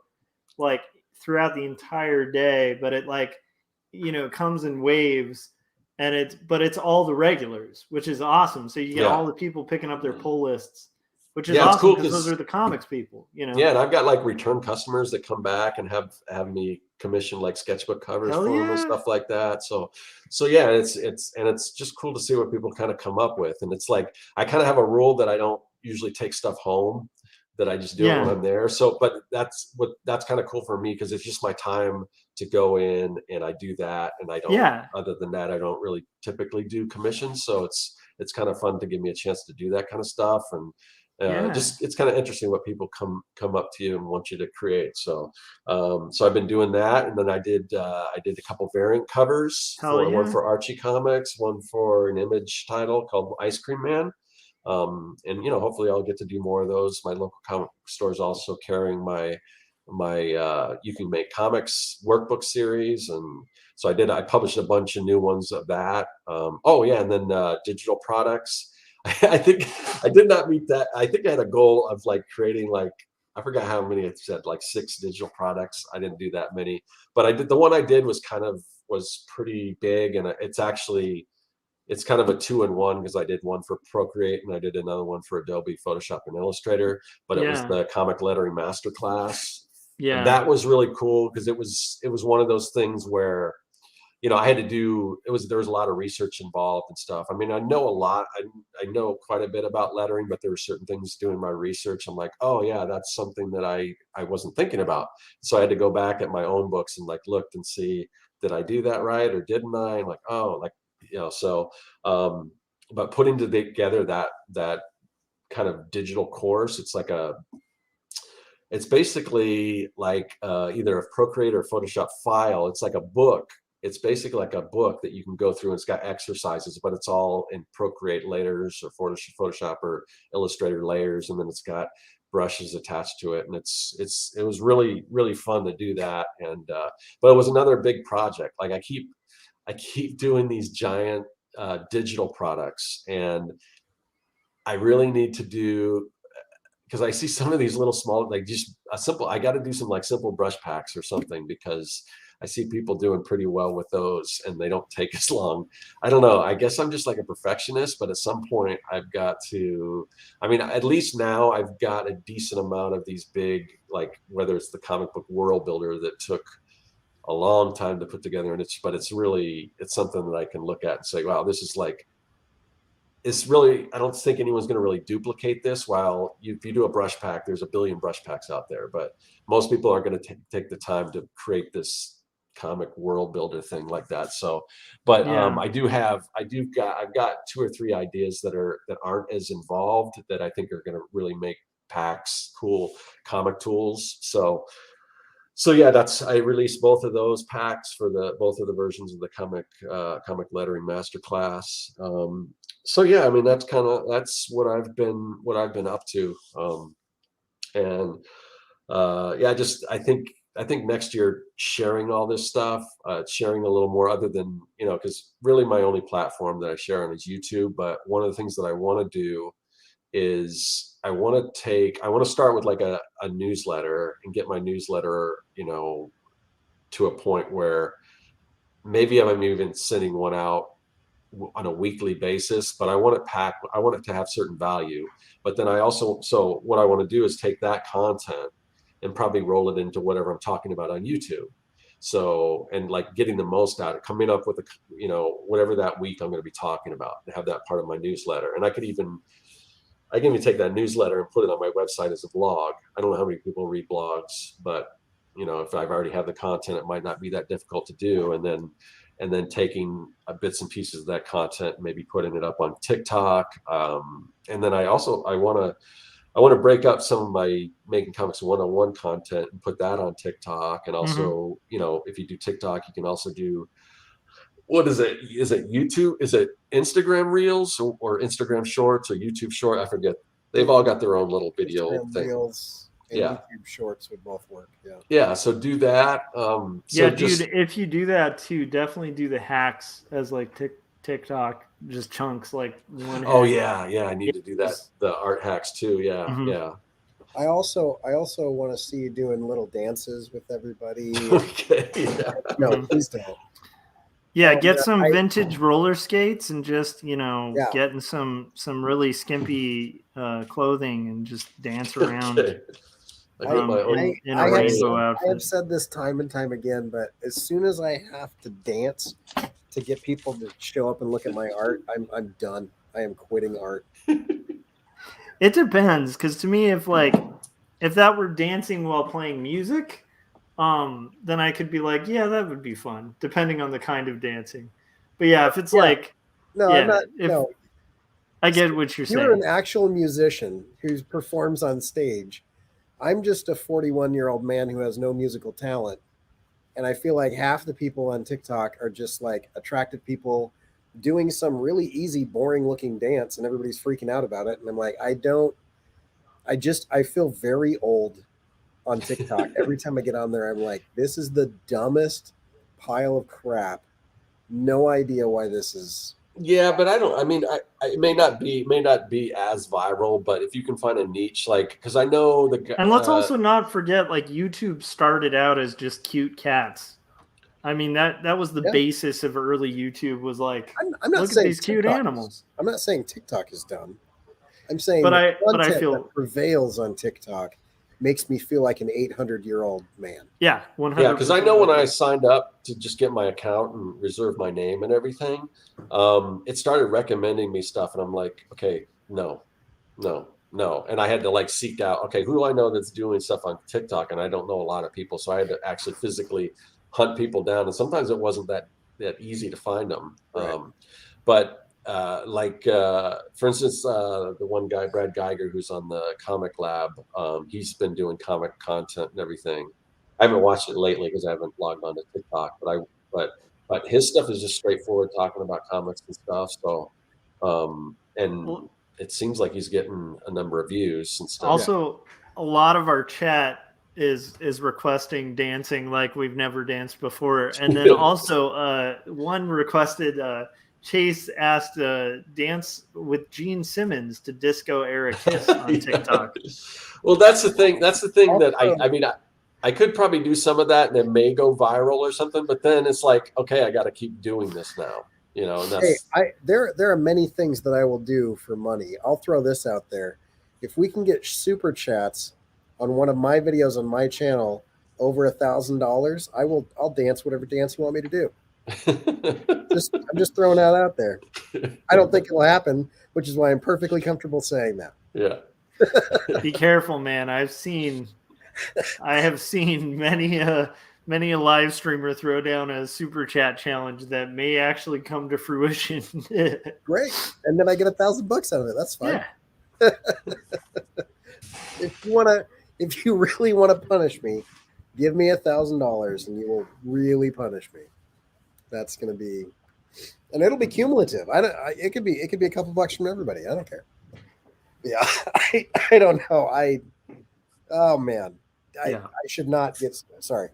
like throughout the entire day. But it comes in waves, and it's all the regulars, which is awesome. So you get all the people picking up their pull lists, which is awesome cool because those are the comics people, Yeah, and I've got like return customers that come back and have me commission like sketchbook covers for them and stuff like that. So yeah, it's just cool to see what people kind of come up with. And it's like I kind of have a rule that I don't usually take stuff home, that I just do it when I'm there. So, but that's kind of cool for me because it's just my time to go in and I do that, and I don't. Other than that, I don't really typically do commissions. So it's kind of fun to give me a chance to do that kind of stuff, and just it's kind of interesting what people come up to you and want you to create. So so I've been doing that, and then I did a couple variant covers, one for Archie Comics, one for an Image title called Ice Cream Man. And hopefully I'll get to do more of those. My local comic store is also carrying my You Can Make Comics workbook series, and so I published a bunch of new ones of that. And then digital products. I think I did not meet that. I think I had a goal of like creating like, I forgot how many it said, like 6 digital products. I didn't do that many, but I did. The one I did was pretty big, and it's kind of a 2-in-1 because I did one for Procreate and I did another one for Adobe Photoshop and Illustrator, but it was the comic lettering masterclass. Yeah. And that was really cool because it was one of those things where, I had to do, there was a lot of research involved and stuff. I mean, I know a lot, I know quite a bit about lettering, but there were certain things doing my research. I'm like, oh yeah, that's something that I wasn't thinking about. So I had to go back at my own books and like looked and see, did I do that right or didn't I? I'm like, oh, like, so but putting together that kind of digital course, it's basically like either a Procreate or Photoshop file. It's like a book. It's basically like a book that you can go through, and it's got exercises, but it's all in Procreate layers or Photoshop or Illustrator layers, and then it's got brushes attached to it, and it was really, really fun to do that. And but it was another big project. Like I keep doing these giant digital products, and I really need to do, because I see some of these little small, like just I got to do some like simple brush packs or something, because I see people doing pretty well with those and they don't take as long. I don't know. I guess I'm just like a perfectionist, but at some point I've got to, I mean, at least now I've got a decent amount of these big, like whether it's the comic book world builder that took a long time to put together, and it's something that I can look at and say, wow, this is like, it's really, I don't think anyone's going to really duplicate this. While if you do a brush pack, there's a billion brush packs out there, but most people are going to take the time to create this comic world builder thing like that. So, but I've got 2 or 3 ideas that aren't as involved, that I think are going to really make packs cool comic tools. So yeah, I released both of those packs for both of the versions of the comic lettering masterclass. So yeah, I mean that's what I've been up to. I think next year sharing all this stuff, sharing a little more, other than because really my only platform that I share on is YouTube. But one of the things that I want to do is I want to start with like a newsletter and get my newsletter, to a point where maybe I'm even sending one out on a weekly basis, but I want it to have certain value. But then so what I want to do is take that content and probably roll it into whatever I'm talking about on YouTube. So, and like getting the most out of it, coming up with whatever that week I'm going to be talking about, and have that part of my newsletter. And I can even take that newsletter and put it on my website as a blog. I don't know how many people read blogs, but if I've already have the content, it might not be that difficult to do. And then taking bits and pieces of that content, maybe putting it up on TikTok. And then I want to break up some of my Making Comics 101 content and put that on TikTok. And also, if you do TikTok, you can also do, what is it? Is it YouTube? Is it Instagram Reels or Instagram Shorts or YouTube Short? I forget. They've all got their own little video Instagram thing. Reels and YouTube Shorts would both work. Yeah. Yeah. So do that. Dude, if you do that too, definitely do the hacks as like TikTok, just chunks, like one. Oh yeah. I need to do that. The art hacks too. Yeah. Yeah. I also want to see you doing little dances with everybody. Okay. Yeah. No, please don't. Yeah, And, get some vintage roller skates and just, Yeah. get in some really skimpy clothing and just dance around Okay. I get my own in a rainbow I outfit. have said this time and time again, but as soon as I have to dance to get people to show up and look at my art, I'm done. I am quitting art. It depends, because to me, if that were dancing while playing music, then I could be like, yeah, that would be fun, depending on the kind of dancing. But yeah, if it's No, I'm not. No, I get what you're you're saying. an actual musician who performs on stage. I'm just a 41-year-old man who has no musical talent. And I feel like half the people on TikTok are just like attractive people doing some really easy, boring looking dance, and everybody's freaking out about it. And I'm like, I feel very old on TikTok. Every time I get on there, I'm like, this is the dumbest pile of crap. No idea why this is. Yeah, but I mean, it may not be as viral, but if you can find a niche, like, because I know And let's also not forget, like, YouTube started out as just cute cats. I mean, that was the basis of early YouTube, was like, I'm not look saying at these cute animals. I'm not saying TikTok is dumb. I'm saying But the I content feel that prevails on TikTok makes me feel like an 800-year-old man. Yeah, 100%. Yeah, because I know when I signed up to just get my account and reserve my name and everything, it started recommending me stuff, and I'm like, okay, no. And I had to like seek out, okay, who do I know that's doing stuff on TikTok? And I don't know a lot of people, so I had to actually physically hunt people down, and sometimes it wasn't that easy to find them. Right. For instance, the one guy, Brad Geiger, who's on the Comic Lab, he's been doing comic content and everything. I haven't watched it lately because I haven't logged on to TikTok, but his stuff is just straightforward, talking about comics and stuff. So, it seems like he's getting a number of views and stuff. Also, a lot of our chat is requesting dancing like we've never danced before, and then also one requested. Chase asked dance with Gene Simmons to Disco Era Kiss on TikTok. Well, that's the thing. That's the thing that I mean, I could probably do some of that and it may go viral or something, but then it's like, okay, I got to keep doing this now, And that's, there are many things that I will do for money. I'll throw this out there. If we can get super chats on one of my videos on my channel over $1,000, I'll dance whatever dance you want me to do. I'm just throwing that out there. I don't think it'll happen, which is why I'm perfectly comfortable saying that. Yeah. Be careful, man. I have seen many a live streamer throw down a super chat challenge that may actually come to fruition. Great. And then I get $1,000 out of it. That's fine. Yeah. If you really want to punish me, give me $1,000 and you will really punish me. That's going to be, and it'll be cumulative. It could be a couple bucks from everybody. I don't care. Yeah. I don't know. Oh man. I should not get, sorry.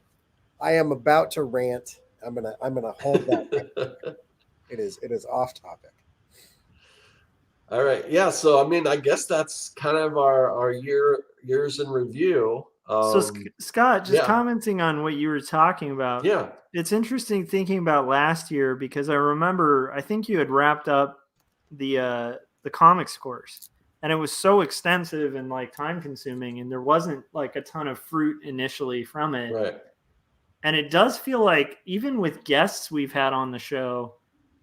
I am about to rant. I'm gonna hold that. It is off topic. All right. Yeah. So I mean, I guess that's kind of our years in review. So Scott, just commenting on what you were talking about. Yeah. It's interesting thinking about last year, because I remember, I think you had wrapped up the comics course, and it was so extensive and like time consuming, and there wasn't like a ton of fruit initially from it. Right. And it does feel like, even with guests we've had on the show,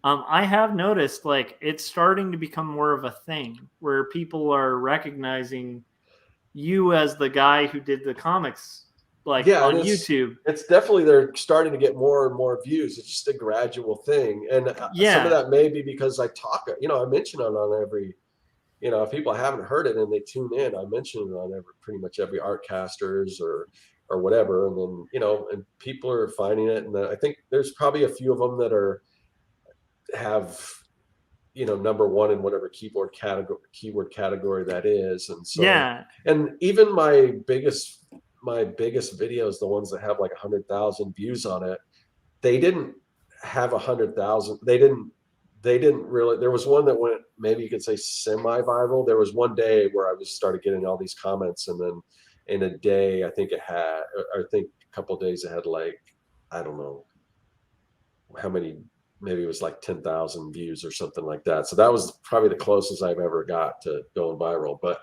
I have noticed like it's starting to become more of a thing where people are recognizing you as the guy who did the comics, on YouTube. It's definitely, they're starting to get more and more views. It's just a gradual thing. And some of that may be because I talk, I mention it on every, if people haven't heard it and they tune in, I mention it on pretty much every Artcasters or whatever. And then, and people are finding it. And I think there's probably a few of them that have number one in whatever keyword category that is. And so, and even my biggest videos, the ones that have like 100,000 views on it, they didn't have 100,000. They didn't really, there was one that went, maybe you could say semi-viral. There was one day where I started getting all these comments, and then in a day, I think a couple of days it had like, I don't know how many maybe it was like 10,000 views or something like that. So that was probably the closest I've ever got to going viral. But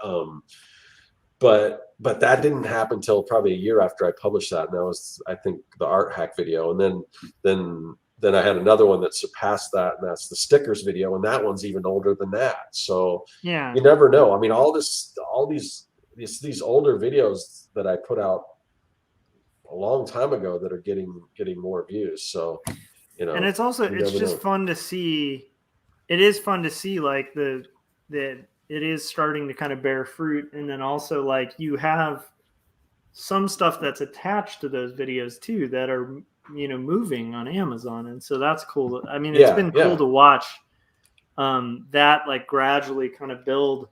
that didn't happen until probably a year after I published that. And that was, I think, the art hack video. And then I had another one that surpassed that, and that's the stickers video. And that one's even older than that. So Yeah. you never know. I mean, all these older videos that I put out a long time ago that are getting more views. So, you know, and it's also, it's just fun to see. It is fun to see like that it is starting to kind of bear fruit. And then also like you have some stuff that's attached to those videos too, that are, you know, moving on Amazon. And so that's cool. I mean, it's been cool to watch that like gradually kind of build,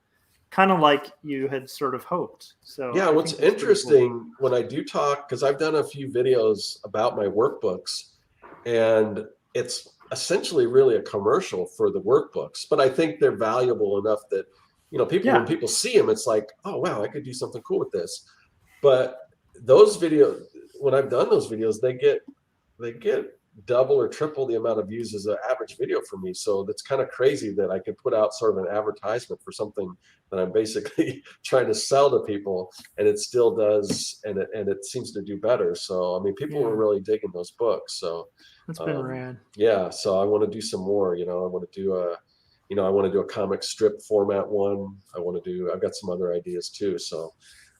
kind of like you had sort of hoped. So yeah, what's interesting when I do talk, because I've done a few videos about my workbooks, and it's essentially really a commercial for the workbooks, but I think they're valuable enough that, you know, people, when people see them, it's like, oh wow, I could do something cool with this. But those videos, when I've done those videos, they get double or triple the amount of views as an average video for me. So that's kind of crazy that I could put out sort of an advertisement for something that I'm basically trying to sell to people, and it still does, and it seems to do better. So I mean, people were really digging those books. So that's been rad. Yeah, so I want to do some more. You know, I want to do a comic strip format one. I've got some other ideas too. So,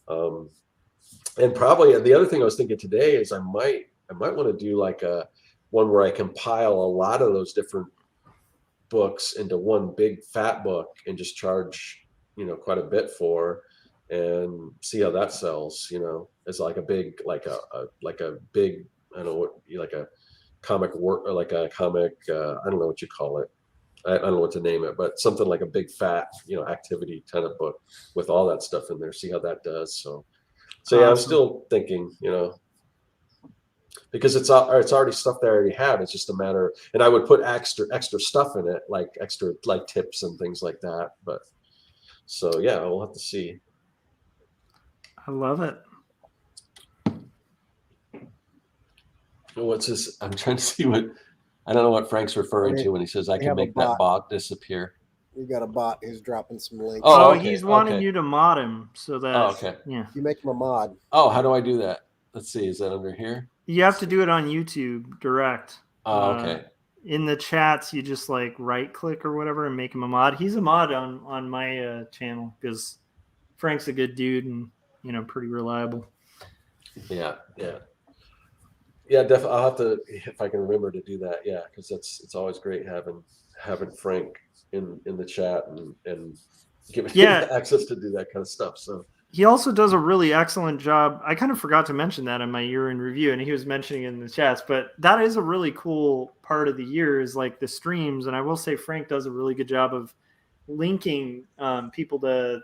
and probably the other thing I was thinking today is I might want to do like a one where I compile a lot of those different books into one big fat book and just charge, you know, quite a bit for, and see how that sells. You know, as like a big, like a big, I don't know what, like a comic work, or like a comic, I don't know what you call it. I don't know what to name it, but something like a big fat, you know, activity kind of book with all that stuff in there. See how that does. So yeah, I'm still thinking, you know, because it's already stuff that I already have. It's just a matter, and I would put extra stuff in it, like extra like tips and things like that. But so yeah, we'll have to see. I love it. What's this? I'm trying to see what, I don't know what Frank's referring to when he says I can make that bot disappear. We got a bot who's dropping some links. Oh, okay. He's wanting you to mod him so that yeah. You make him a mod. Oh, how do I do that? Let's see. Is that under here? You have to do it on YouTube direct. Oh, okay. In the chats, you just like right click or whatever and make him a mod. He's a mod on my channel because Frank's a good dude and, you know, pretty reliable. Yeah. Definitely. I'll have to, if I can remember to do that. Yeah, because it's always great having Frank in the chat and giving him access to do that kind of stuff. So he also does a really excellent job. I kind of forgot to mention that in my year in review, and he was mentioning it in the chats, but that is a really cool part of the year is like the streams. And I will say Frank does a really good job of linking people to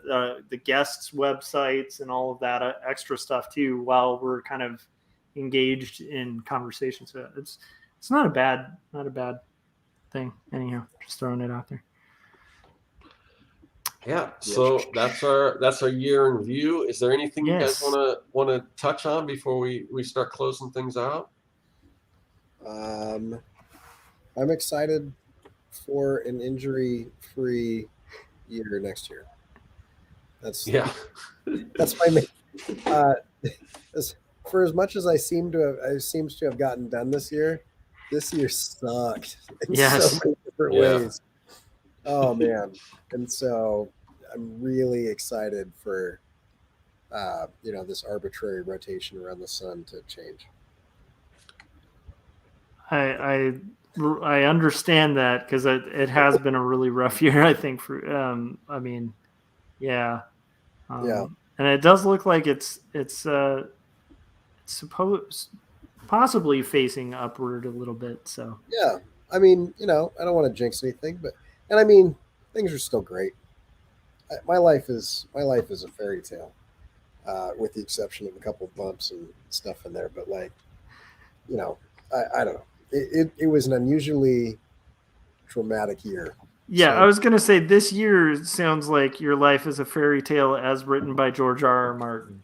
the guests' websites and all of that extra stuff too, while we're kind of engaged in conversation. So it's not a bad thing. Anyhow, just throwing it out there. Yeah, so that's our year in review. Is there anything you guys want to touch on before we start closing things out? I'm excited for an injury-free year next year. That's my main. For as much as I seems to have gotten done this year sucked in so many different ways. Oh man. And so I'm really excited for this arbitrary rotation around the sun to change. I understand that because it has been a really rough year, I think, for and it does look like it's possibly facing upward a little bit. So yeah, I mean, I don't want to jinx anything, and I mean, things are still great. My life is a fairy tale, with the exception of a couple of bumps and stuff in there. But like, I don't know. It was an unusually traumatic year. Yeah, so. I was gonna say this year sounds like your life is a fairy tale as written by George R.R. Martin.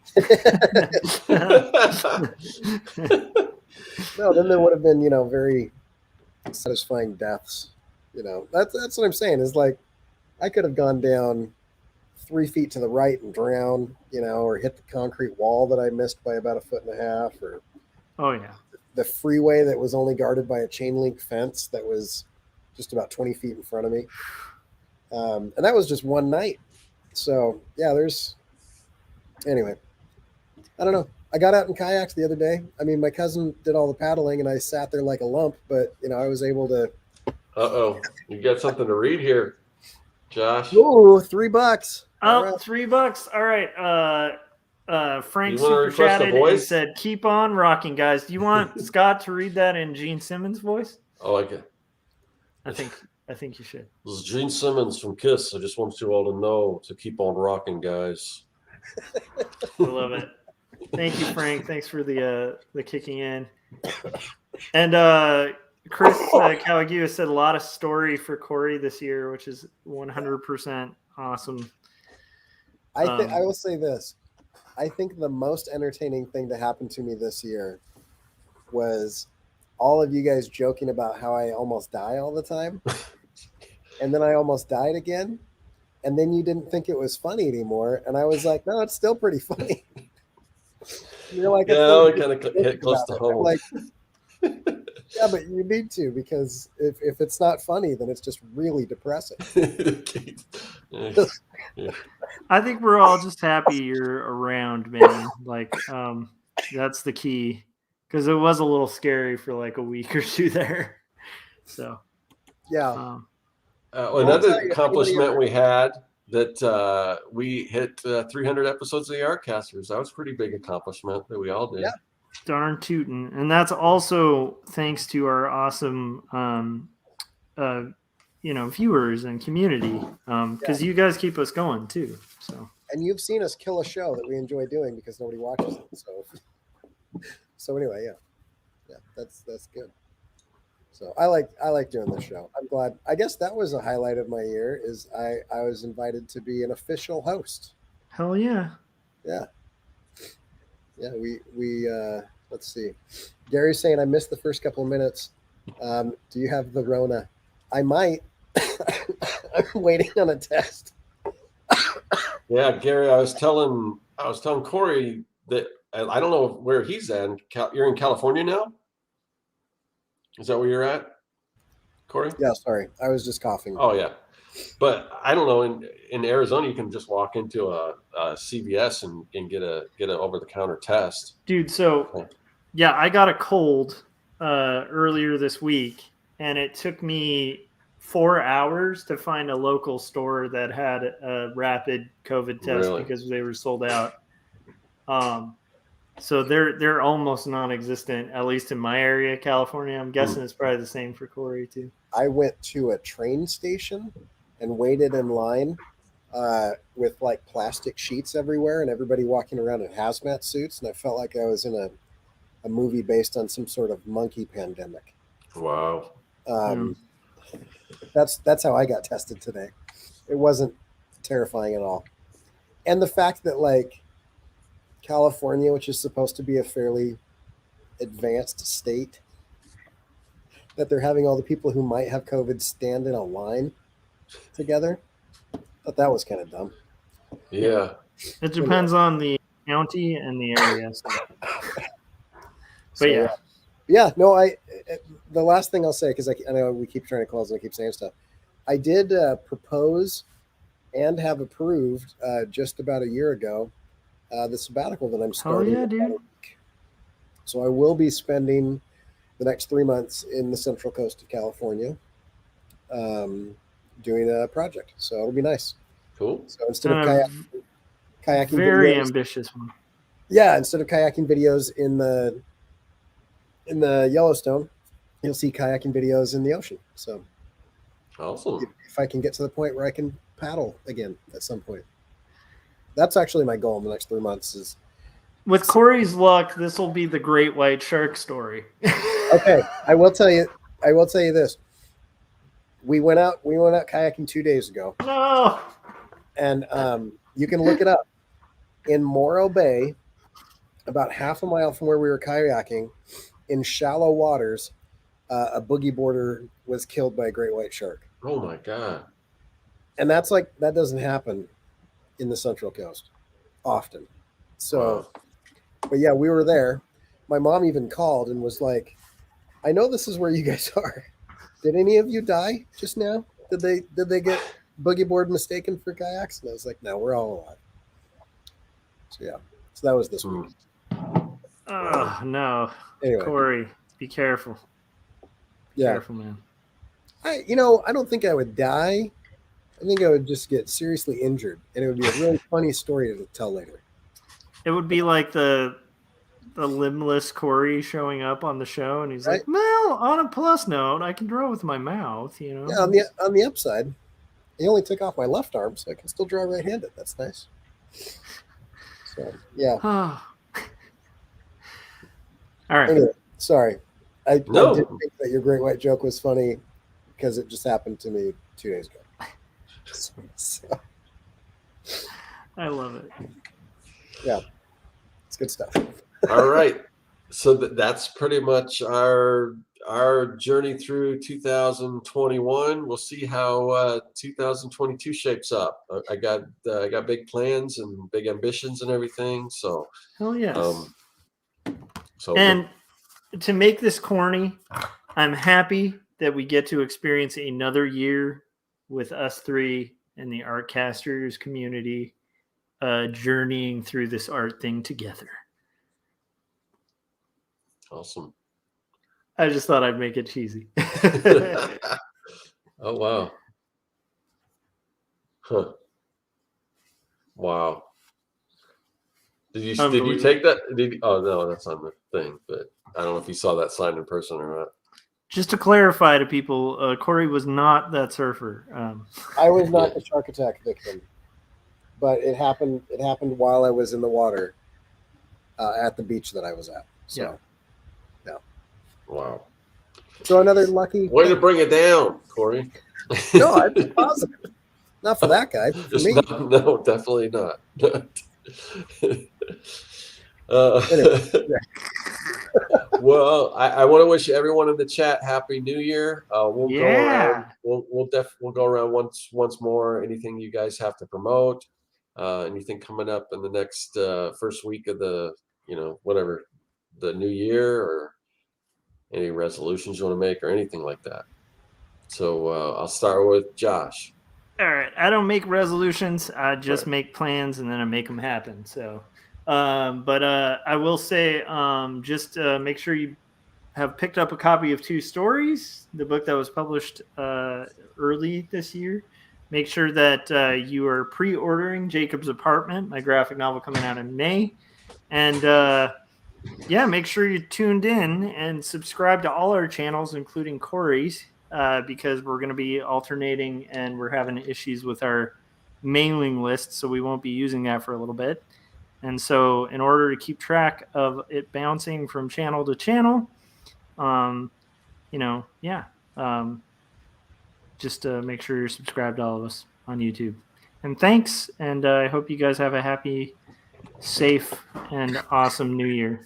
No, then there would have been, very satisfying deaths. That's what I'm saying. Is like I could have gone down 3 feet to the right and drowned, or hit the concrete wall that I missed by about 1.5 feet, or Oh yeah. the freeway that was only guarded by a chain link fence that was just about 20 feet in front of me. And that was just one night. So yeah, anyway, I don't know. I got out in kayaks the other day. I mean, my cousin did all the paddling and I sat there like a lump, but I was able to. Uh-oh. You got something to read here, Josh. Ooh, $3. Oh, All right. $3. All right. Frank You wanna super request a chatted and voice? said, "Keep on rocking, guys." Do you want Scott to read that in Gene Simmons' voice? Oh, I like it. I think you should. This is Gene Simmons from Kiss. I just want you all to know to keep on rocking, guys. I love it. Thank you, Frank. Thanks for the kicking in. And Chris Kawagiwa said a lot of story for Cory this year, which is 100% awesome. I will say this. I think the most entertaining thing to happen to me this year was all of you guys joking about how I almost die all the time. And then I almost died again. And then you didn't think it was funny anymore. And I was like, no, it's still pretty funny. You're like, yeah, it kind of hit close to home. Like, yeah, but you need to, because if it's not funny, then it's just really depressing. Yeah. I think we're all just happy you're around, man. Like, that's the key, because it was a little scary for like a week or two there. So, yeah. Another accomplishment we had that we hit 300 episodes of the Artcasters. That was a pretty big accomplishment that we all did. Yeah. Darn tootin'. And that's also thanks to our awesome viewers and community, because you guys keep us going too. And you've seen us kill a show that we enjoy doing because nobody watches it. So anyway, yeah, that's good. So I like doing this show. I'm glad. I guess that was a highlight of my year. Is I was invited to be an official host. Hell yeah. Yeah. We let's see. Gary's saying I missed the first couple of minutes. Do you have the Rona? I might. I'm waiting on a test. Yeah, Gary, I was telling Cory that I don't know where he's at. You're in California now? Is that where you're at, Cory? Yeah, sorry. I was just coughing. Oh, yeah. But I don't know. In Arizona, you can just walk into a CVS and get an over-the-counter test. Dude, so, yeah, I got a cold earlier this week, and it took me 4 hours to find a local store that had a rapid COVID test because they were sold out. So they're almost non-existent, at least in my area, California. I'm guessing it's probably the same for Cory too. I went to a train station and waited in line with like plastic sheets everywhere and everybody walking around in hazmat suits, and I felt like I was in a movie based on some sort of monkey pandemic. Wow. That's how I got tested today. It wasn't terrifying at all. And the fact that like California, which is supposed to be a fairly advanced state, that they're having all the people who might have COVID stand in a line together. I thought that was kind of dumb. Yeah. It depends on the county and the area. But yeah. Yeah, no, the last thing I'll say, because I know we keep trying to close and I keep saying stuff. I did propose and have approved just about a year ago the sabbatical that I'm starting. Oh, yeah, dude. So I will be spending the next 3 months in the Central Coast of California doing a project. So it'll be nice. Cool. So instead of kayaking very videos, ambitious one. Yeah, instead of kayaking videos in the Yellowstone, you'll see kayaking videos in the ocean. So awesome. If I can get to the point where I can paddle again at some point. That's actually my goal in the next 3 months. Is with Cory's luck, this will be the great white shark story. Okay, I will tell you this. We went out kayaking 2 days ago. No. And you can look it up. In Morro Bay, about half a mile from where we were kayaking, in shallow waters, a boogie boarder was killed by a great white shark. Oh my God. And that doesn't happen in the Central Coast often. So, Wow. but yeah, we were there. My mom even called and was like, I know this is where you guys are. Did any of you die just now? Did they get boogie board mistaken for kayaks? And I was like, no, we're all alive. So yeah. So that was this week. Oh no. Anyway. Cory, be careful. Be careful, man. I don't think I would die. I think I would just get seriously injured, and it would be a really funny story to tell later. It would be like the limbless Cory showing up on the show, and he's like, "Well, on a plus note, I can draw with my mouth." You know. Yeah. On the upside, he only took off my left arm, so I can still draw right-handed. That's nice. So yeah. All right. Anyway, sorry. I did think that your great white joke was funny because it just happened to me 2 days ago. So. I love it. Yeah, it's good stuff. All right, so that's pretty much our journey through 2021. We'll see how 2022 shapes up. I got big plans and big ambitions and everything. So hell yes. And to make this corny, I'm happy that we get to experience another year with us three and the Artcasters community journeying through this art thing together. Awesome. I just thought I'd make it cheesy. Oh, wow. Huh. Wow. Did you take that? Oh, no, that's on the thing, but I don't know if you saw that sign in person or not. Just to clarify to people, Cory was not that surfer. I was not the shark attack victim, but it happened while I was in the water at the beach that I was at. So, yeah. Wow. So another lucky way to bring it down, Cory. No, I'd be positive. Not for that guy. For me. No, definitely not. Anyway, well, I want to wish everyone in the chat Happy New Year. We'll go around. We'll go around once more. Anything you guys have to promote? Anything coming up in the next first week of the whatever the new year, or any resolutions you want to make, or anything like that. So I'll start with Josh. All right. I don't make resolutions. I just make plans, and then I make them happen. So, but I will say, just make sure you have picked up a copy of Two Stories, the book that was published early this year. Make sure that you are pre-ordering Jacob's Apartment, my graphic novel coming out in May. And make sure you're tuned in and subscribe to all our channels, including Cory's, because we're going to be alternating and we're having issues with our mailing list, so we won't be using that for a little bit. And so in order to keep track of it bouncing from channel to channel, just make sure you're subscribed to all of us on YouTube. And thanks, and I hope you guys have a happy, safe, and awesome New Year.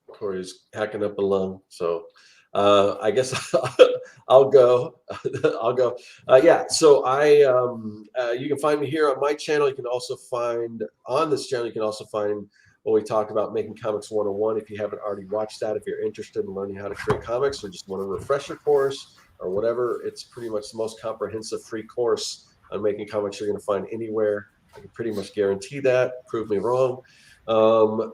Cory's hacking up a lung, so I guess I'll go. So you can find me here on my channel. You can also find on this channel. You can also find what we talked about, Making Comics 101. If you haven't already watched that, if you're interested in learning how to create comics, or just want a refresher course or whatever, it's pretty much the most comprehensive free course on making comics you're going to find anywhere. I can pretty much guarantee that. Prove me wrong. Also,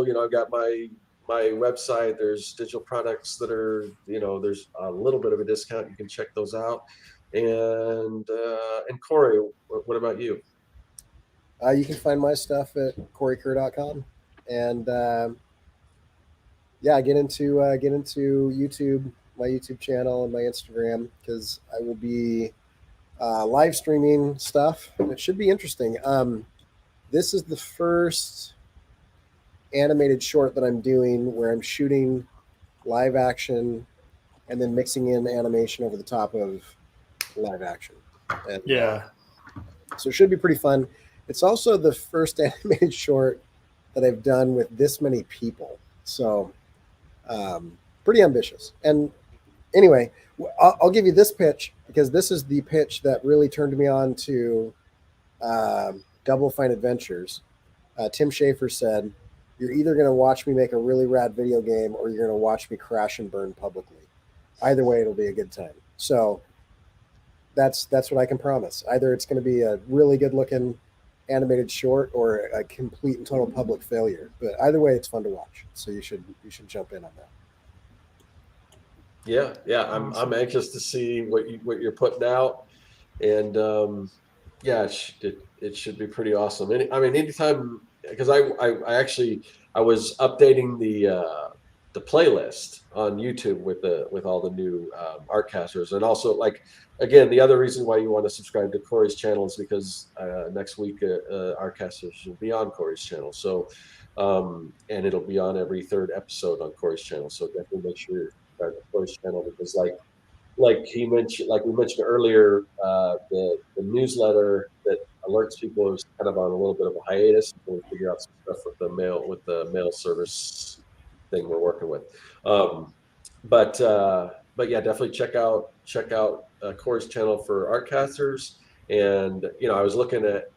I've got my website. There's digital products that are, there's a little bit of a discount. You can check those out. And Cory, what about you? You can find my stuff at CoryKerr.com, and get into YouTube, my YouTube channel, and my Instagram, because I will be live streaming stuff. It should be interesting. This is the first animated short that I'm doing where I'm shooting live action and then mixing in animation over the top of live action. And, so it should be pretty fun. It's also the first animated short that I've done with this many people. So pretty ambitious. And anyway, I'll give you this pitch because this is the pitch that really turned me on to Double Fine Adventures. Tim Schafer said, "You're either going to watch me make a really rad video game or you're going to watch me crash and burn publicly. Either way, it'll be a good time." So that's what I can promise. Either it's going to be a really good looking animated short or a complete and total public failure. But either way, it's fun to watch. So you should jump in on that. Yeah. I'm anxious to see what you're putting out, and yeah, it should be pretty awesome. I mean, anytime, because I was updating the playlist on YouTube with all the new Artcasters, and also like again the other reason why you want to subscribe to Cory's channel is because next week Artcasters will be on Cory's channel. So and it'll be on every third episode on Cory's channel. So definitely make sure you subscribe to Cory's channel because like we mentioned earlier, the newsletter that alerts people is kind of on a little bit of a hiatus until we figure out some stuff with the mail service thing we're working with. But yeah, definitely check out Cory's channel for Artcasters. And I was looking at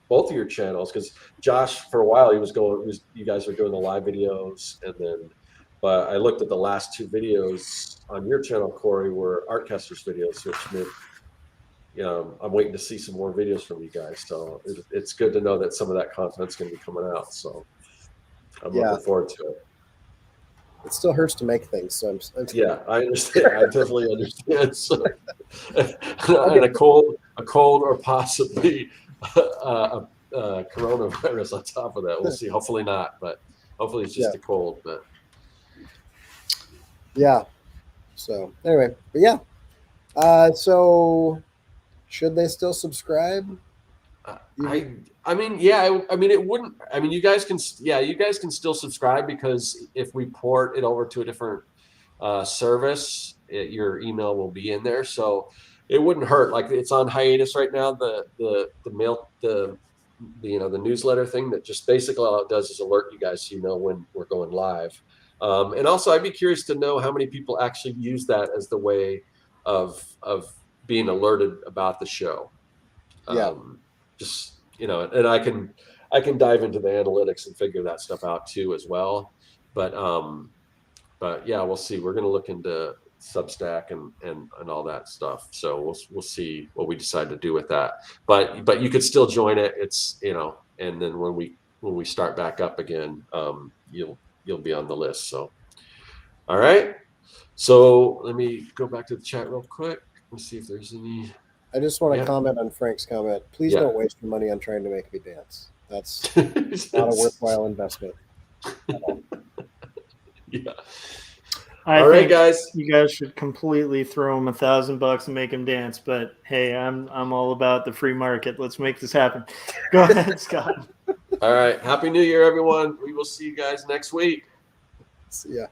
both of your channels because Josh, for a while, you guys were doing the live videos, but I looked at the last two videos on your channel, Cory, were Artcasters videos, which meant, I'm waiting to see some more videos from you guys. So it's good to know that some of that content's going to be coming out. So I'm looking forward to it. It still hurts to make things. So yeah, I understand. I definitely understand. So, and a cold or possibly a coronavirus on top of that. We'll see. Hopefully not, but hopefully it's just a cold. But yeah. So anyway, but yeah. So should they still subscribe? I mean, yeah. I mean, it wouldn't. I mean, you guys can still subscribe because if we port it over to a different service, your email will be in there, so it wouldn't hurt. Like it's on hiatus right now. The mail, the newsletter thing that just basically all it does is alert you guys so you know when we're going live. And also, I'd be curious to know how many people actually use that as the way of being alerted about the show. Just and I can dive into the analytics and figure that stuff out too as well. But yeah, we'll see. We're going to look into Substack and all that stuff. So we'll see what we decide to do with that. But you could still join it. It's and then when we start back up again, you'll be on the list. So all right. So let me go back to the chat real quick. Let's see if there's any. I just want to comment on Frank's comment. Please don't waste your money on trying to make me dance. That's not a worthwhile investment. Yeah. I All right, think guys. You guys should completely throw him $1,000 and make him dance. But hey, I'm all about the free market. Let's make this happen. Go ahead, Scott. All right. Happy New Year, everyone. We will see you guys next week. See ya.